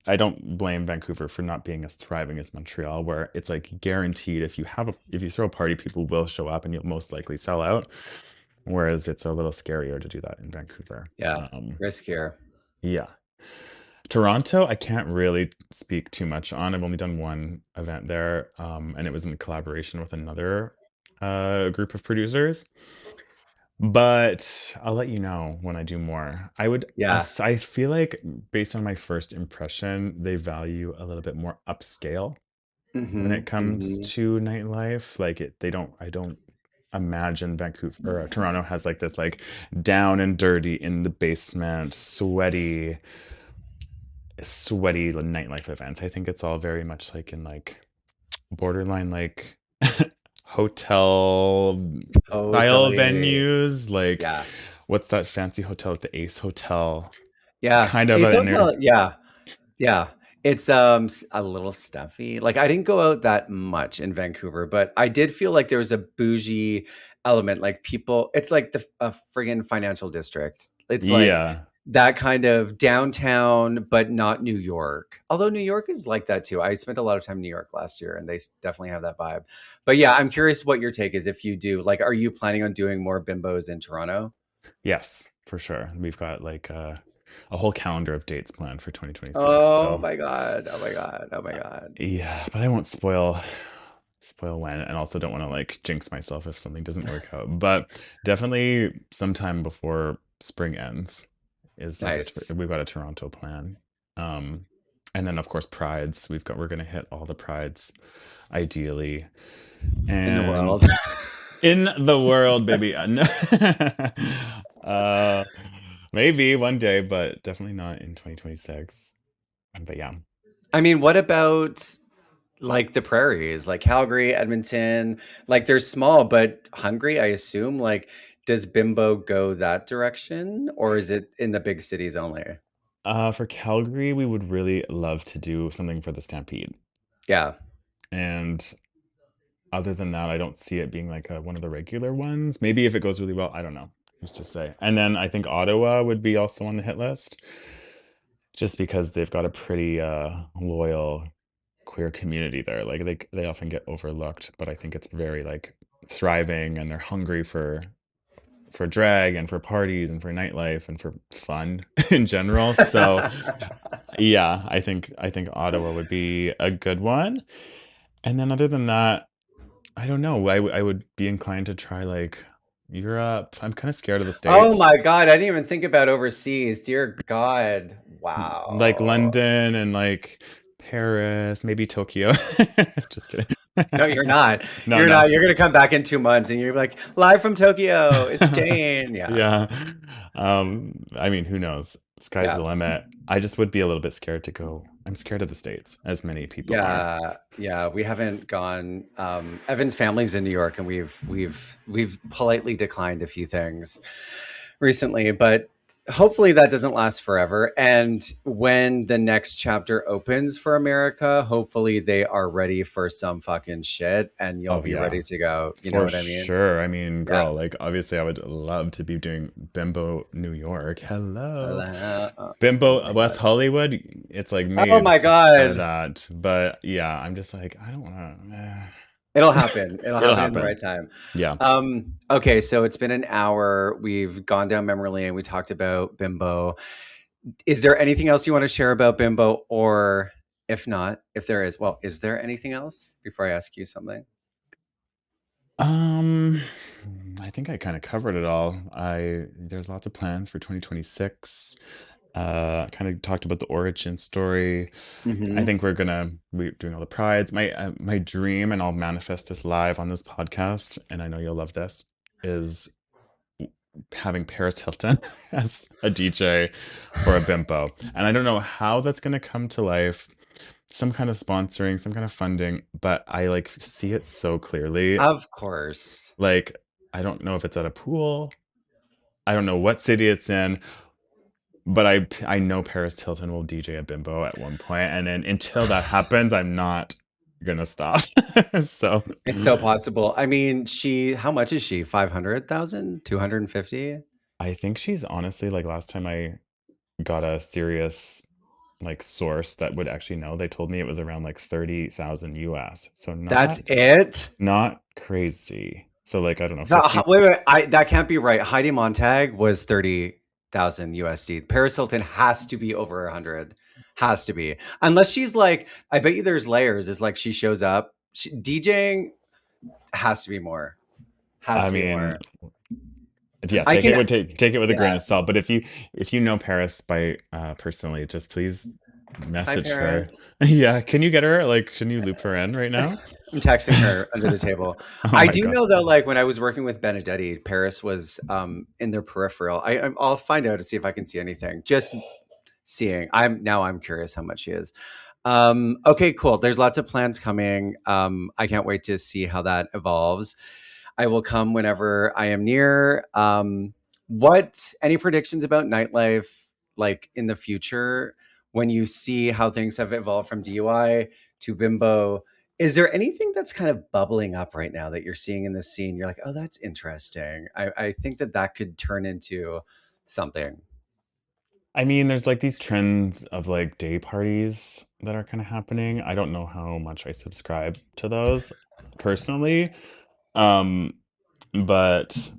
Speaker 2: I don't blame Vancouver for not being as thriving as Montreal, where it's like guaranteed if you throw a party, people will show up and you'll most likely sell out. Whereas it's a little scarier to do that in Vancouver.
Speaker 1: yeah, riskier.
Speaker 2: Yeah. Toronto, I can't really speak too much on. I've only done one event there, and it was in collaboration with another group of producers. But I'll let you know when I do more.
Speaker 1: Yeah.
Speaker 2: I feel like based on my first impression, they value a little bit more upscale when it
Speaker 1: Mhm,
Speaker 2: comes
Speaker 1: mhm.
Speaker 2: to nightlife. Like they don't, I don't imagine Vancouver or Toronto has like this like down and dirty in the basement, sweaty nightlife events. I think it's all very much like in like borderline like hotel style
Speaker 1: Totally.
Speaker 2: venues. Like
Speaker 1: Yeah.
Speaker 2: what's that fancy hotel? The Ace Hotel.
Speaker 1: Yeah.
Speaker 2: Kind of
Speaker 1: It's
Speaker 2: an
Speaker 1: also yeah. Yeah. It's, a little stuffy. Like, I didn't go out that much in Vancouver, but I did feel like there was a bougie element, like, people it's like the a friggin' financial district. It's like
Speaker 2: yeah.
Speaker 1: that kind of downtown, but not New York. Although New York is like that too. I spent a lot of time in New York last year, and they definitely have that vibe. But, yeah, I'm curious what your take is if you do. Like, are you planning on doing more bimbos in Toronto?
Speaker 2: Yes, for sure. We've got like a whole calendar of dates planned for 2026.
Speaker 1: Oh
Speaker 2: So
Speaker 1: my god. Oh my god. Oh my god.
Speaker 2: yeah, but I won't spoil when, and also don't want to like jinx myself if something doesn't work out. But definitely sometime before spring ends is like
Speaker 1: Nice.
Speaker 2: we've got a Toronto plan. Um, and then of course prides. We're gonna hit all the prides ideally,
Speaker 1: In the
Speaker 2: and
Speaker 1: world.
Speaker 2: in the world, baby. uh, maybe one day, but definitely not in 2026. But yeah,
Speaker 1: I mean, what about like the prairies, like Calgary, Edmonton, like they're small but hungry, I assume. Like, does Bimbo go that direction or is it in the big cities only?
Speaker 2: For Calgary, we would really love to do something for the Stampede.
Speaker 1: Yeah.
Speaker 2: And other than that, I don't see it being like one of the regular ones. Maybe if it goes really well, I don't know. Who's to say? And then I think Ottawa would be also on the hit list, just because they've got a pretty loyal queer community there. Like they often get overlooked, but I think it's very like thriving, and they're hungry for drag and for parties and for nightlife and for fun in general. So yeah, I think Ottawa would be a good one. And then other than that, I don't know. I would be inclined to try like Europe. I'm kind of scared of the
Speaker 1: Oh
Speaker 2: States.
Speaker 1: my God, I didn't even think about overseas. Dear God.
Speaker 2: Like
Speaker 1: Wow.
Speaker 2: London and like Paris, maybe Tokyo. Just kidding.
Speaker 1: No, you're not.
Speaker 2: No,
Speaker 1: You're
Speaker 2: no.
Speaker 1: not. You're gonna come back in 2 months and you're like, live from Tokyo. It's Jane. Yeah.
Speaker 2: Yeah. I mean, who knows? Sky's
Speaker 1: Yeah.
Speaker 2: the limit. I just would be a little bit scared to go. I'm scared of the States, as many people are.
Speaker 1: Yeah, yeah, we haven't gone. Evan's family's in New York, and we've politely declined a few things recently, but hopefully that doesn't last forever. And when the next chapter opens for America, hopefully they are ready for some fucking shit, and you'll
Speaker 2: Oh
Speaker 1: be
Speaker 2: yeah,
Speaker 1: ready to go. You know
Speaker 2: for
Speaker 1: what I mean?
Speaker 2: sure. I mean,
Speaker 1: Yeah.
Speaker 2: girl, like obviously I would love to be doing Bimbo New York. Hello.
Speaker 1: Oh
Speaker 2: Bimbo
Speaker 1: my
Speaker 2: West
Speaker 1: God.
Speaker 2: Hollywood, it's like
Speaker 1: Oh
Speaker 2: made
Speaker 1: my
Speaker 2: for
Speaker 1: God.
Speaker 2: that. But yeah, I'm just like, I don't want to.
Speaker 1: It'll happen. It'll
Speaker 2: It'll
Speaker 1: happen in the
Speaker 2: happen.
Speaker 1: right time.
Speaker 2: Yeah.
Speaker 1: Okay, so it's been an hour. We've gone down memory lane. We talked about Bimbo. Is there anything else you want to share about Bimbo? Or if not, if there is, well, is there anything else before I ask you something?
Speaker 2: Um, I think I kind of covered it all. There's lots of plans for 2026. Kind of talked about the origin story. I
Speaker 1: Hmm.
Speaker 2: think we're doing all the prides. My dream, and I'll manifest this live on this podcast, and I know you'll love this, is having Paris Hilton as a DJ for a bimbo. And I don't know how that's going to come to life. Some kind of sponsoring, some kind of funding, but I like see it so clearly.
Speaker 1: Of course.
Speaker 2: Like, I don't know if it's at a pool. I don't know what city it's in, but I know Paris Hilton will DJ a bimbo at one point, and then until that happens, I'm not gonna stop. So
Speaker 1: It's so possible. I mean, how much is she? 500,000? 250?
Speaker 2: I think she's honestly like last time I got a serious like source that would actually know, they told me it was around like 30,000 US. So
Speaker 1: That's
Speaker 2: not
Speaker 1: it?
Speaker 2: not crazy. So like I don't know, 50.
Speaker 1: Wait, wait, that can't be right. Heidi Montag was 30,000 USD. Paris Hilton has to be over 100. Has to be. Unless she's like, I bet you there's layers. It's like she shows up. DJing has to be more. Has
Speaker 2: I
Speaker 1: to be
Speaker 2: mean,
Speaker 1: more.
Speaker 2: yeah,
Speaker 1: I can,
Speaker 2: take it with a grain
Speaker 1: yeah.
Speaker 2: of salt. But if you know Paris by personally, just please
Speaker 1: Hi,
Speaker 2: message her.
Speaker 1: Paris.
Speaker 2: Yeah, can you get her? Like, can you loop her in right now?
Speaker 1: I'm texting her under the table.
Speaker 2: Oh
Speaker 1: I
Speaker 2: my
Speaker 1: do
Speaker 2: god.
Speaker 1: know though, like when I was working with Benedetti, Paris was in their peripheral. I'll find out to see if I can see anything. Just seeing. I'm curious how much she is. Okay, cool. There's lots of plans coming. I can't wait to see how that evolves. I will come whenever I am near. What any predictions about nightlife like in the future when you see how things have evolved from DUI to Bimbo? Is there anything that's kind of bubbling up right now that you're seeing in the scene? You're like, oh, that's interesting. I think that could turn into something.
Speaker 2: I mean, there's like these trends of like day parties that are kind of happening. I don't know how much I subscribe to those personally. Um, but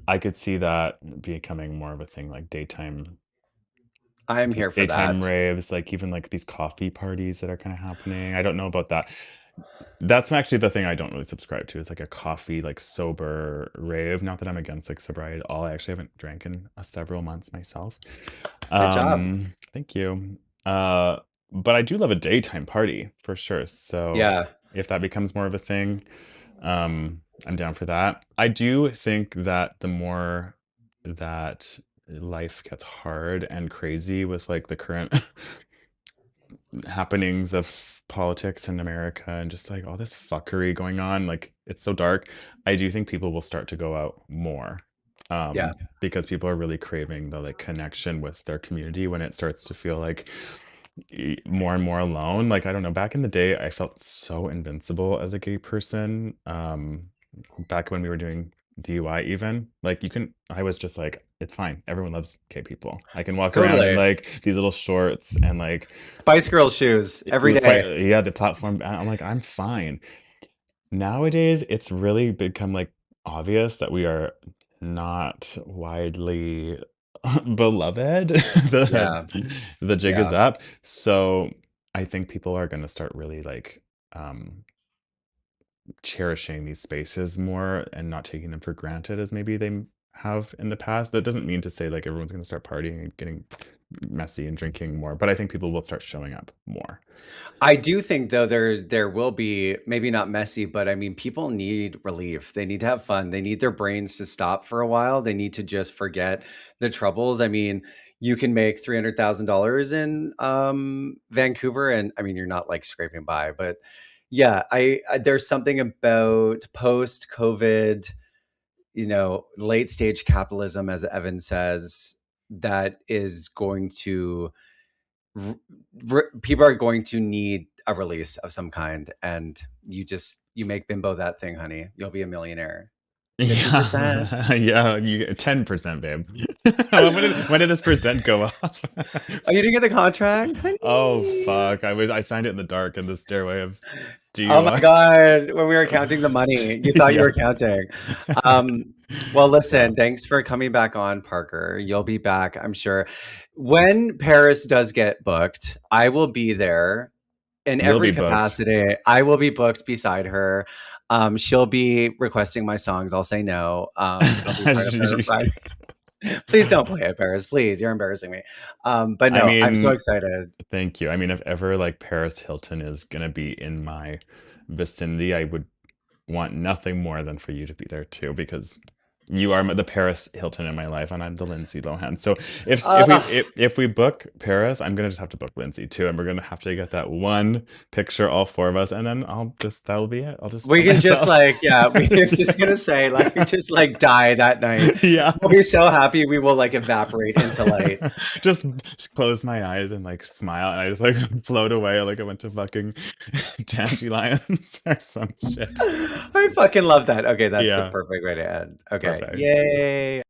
Speaker 2: I could see that becoming more of a thing, like
Speaker 1: I'm here for
Speaker 2: daytime
Speaker 1: that.
Speaker 2: raves, like even like these coffee parties that are kind of happening. I don't know about that. That's actually the thing I don't really subscribe to, is like a coffee, like sober rave. Not that I'm against like sobriety at all. I actually haven't drank in several months myself.
Speaker 1: Good job.
Speaker 2: Thank you. Uh, but I do love a daytime party for sure. So
Speaker 1: Yeah,
Speaker 2: if that becomes more of a thing, I'm down for that. I do think that the more that life gets hard and crazy with like the current happenings of politics in America and just like all this fuckery going on. Like it's so dark. I do think people will start to go out more.
Speaker 1: Yeah,
Speaker 2: Because people are really craving the like connection with their community when it starts to feel like more and more alone. Like I don't know, back in the day I felt so invincible as a gay person. Back when we were doing DUI even, like I was just like, it's fine. Everyone loves gay people. I can walk around in
Speaker 1: totally.
Speaker 2: like these little shorts and like
Speaker 1: Spice Girl shoes every
Speaker 2: that's why
Speaker 1: day.
Speaker 2: yeah, the platform I'm like, I'm fine. Nowadays, it's really become like obvious that we are not widely beloved.
Speaker 1: Yeah,
Speaker 2: The jig is
Speaker 1: yeah.
Speaker 2: up. So I think people are gonna start really like cherishing these spaces more and not taking them for granted as maybe have in the past. That doesn't mean to say like everyone's gonna start partying and getting messy and drinking more, but I think people will start showing up more.
Speaker 1: I do think though there will be maybe not messy, but I mean people need relief. They need to have fun. They need their brains to stop for a while. They need to just forget the troubles. I mean, you can make $300,000 in Vancouver, and I mean you're not like scraping by, but yeah, I there's something about post COVID, late stage capitalism, as Evan says, that is going to r- people are going to need a release of some kind, and you make Bimbo that thing, honey. You'll be a millionaire. 50%.
Speaker 2: Yeah, yeah, you get 10%, babe. When did this percent go up?
Speaker 1: Oh, you didn't get the contract,
Speaker 2: Oh
Speaker 1: honey?
Speaker 2: fuck. I signed it in the dark in the stairway of
Speaker 1: Oh my
Speaker 2: DUI.
Speaker 1: God. When we were counting the money, you thought you
Speaker 2: Yeah.
Speaker 1: were counting. Well,
Speaker 2: Yeah.
Speaker 1: listen, thanks for coming back on, Parker. You'll be back, I'm sure. When Paris does get booked, I will be there in
Speaker 2: You'll
Speaker 1: every
Speaker 2: be booked.
Speaker 1: capacity. I will be booked beside her. She'll be requesting my songs. I'll say no. It'll be part of her ride. Please don't play it, Paris. Please, you're embarrassing me. But
Speaker 2: I
Speaker 1: no, I'm so
Speaker 2: mean,
Speaker 1: excited.
Speaker 2: thank you. I mean, if ever like Paris Hilton is gonna be in my vicinity, I would want nothing more than for you to be there too, because you are the Paris Hilton in my life, and I'm the Lindsay Lohan. So
Speaker 1: Uh,
Speaker 2: if we book Paris, I'm gonna just have to book Lindsay too, and we're gonna have to get that one picture, all four of us, and then that'll be it. I'll just
Speaker 1: we
Speaker 2: put
Speaker 1: can just
Speaker 2: myself.
Speaker 1: like, yeah, we're just gonna say like, just like die that night.
Speaker 2: Yeah.
Speaker 1: We'll be so happy we will like evaporate into light.
Speaker 2: Just close my eyes and like smile, and I just like float away like I went to fucking dandelions or some shit.
Speaker 1: I fucking love that. Okay, that's the
Speaker 2: Yeah,
Speaker 1: perfect way to end. Okay,
Speaker 2: perfect.
Speaker 1: yay.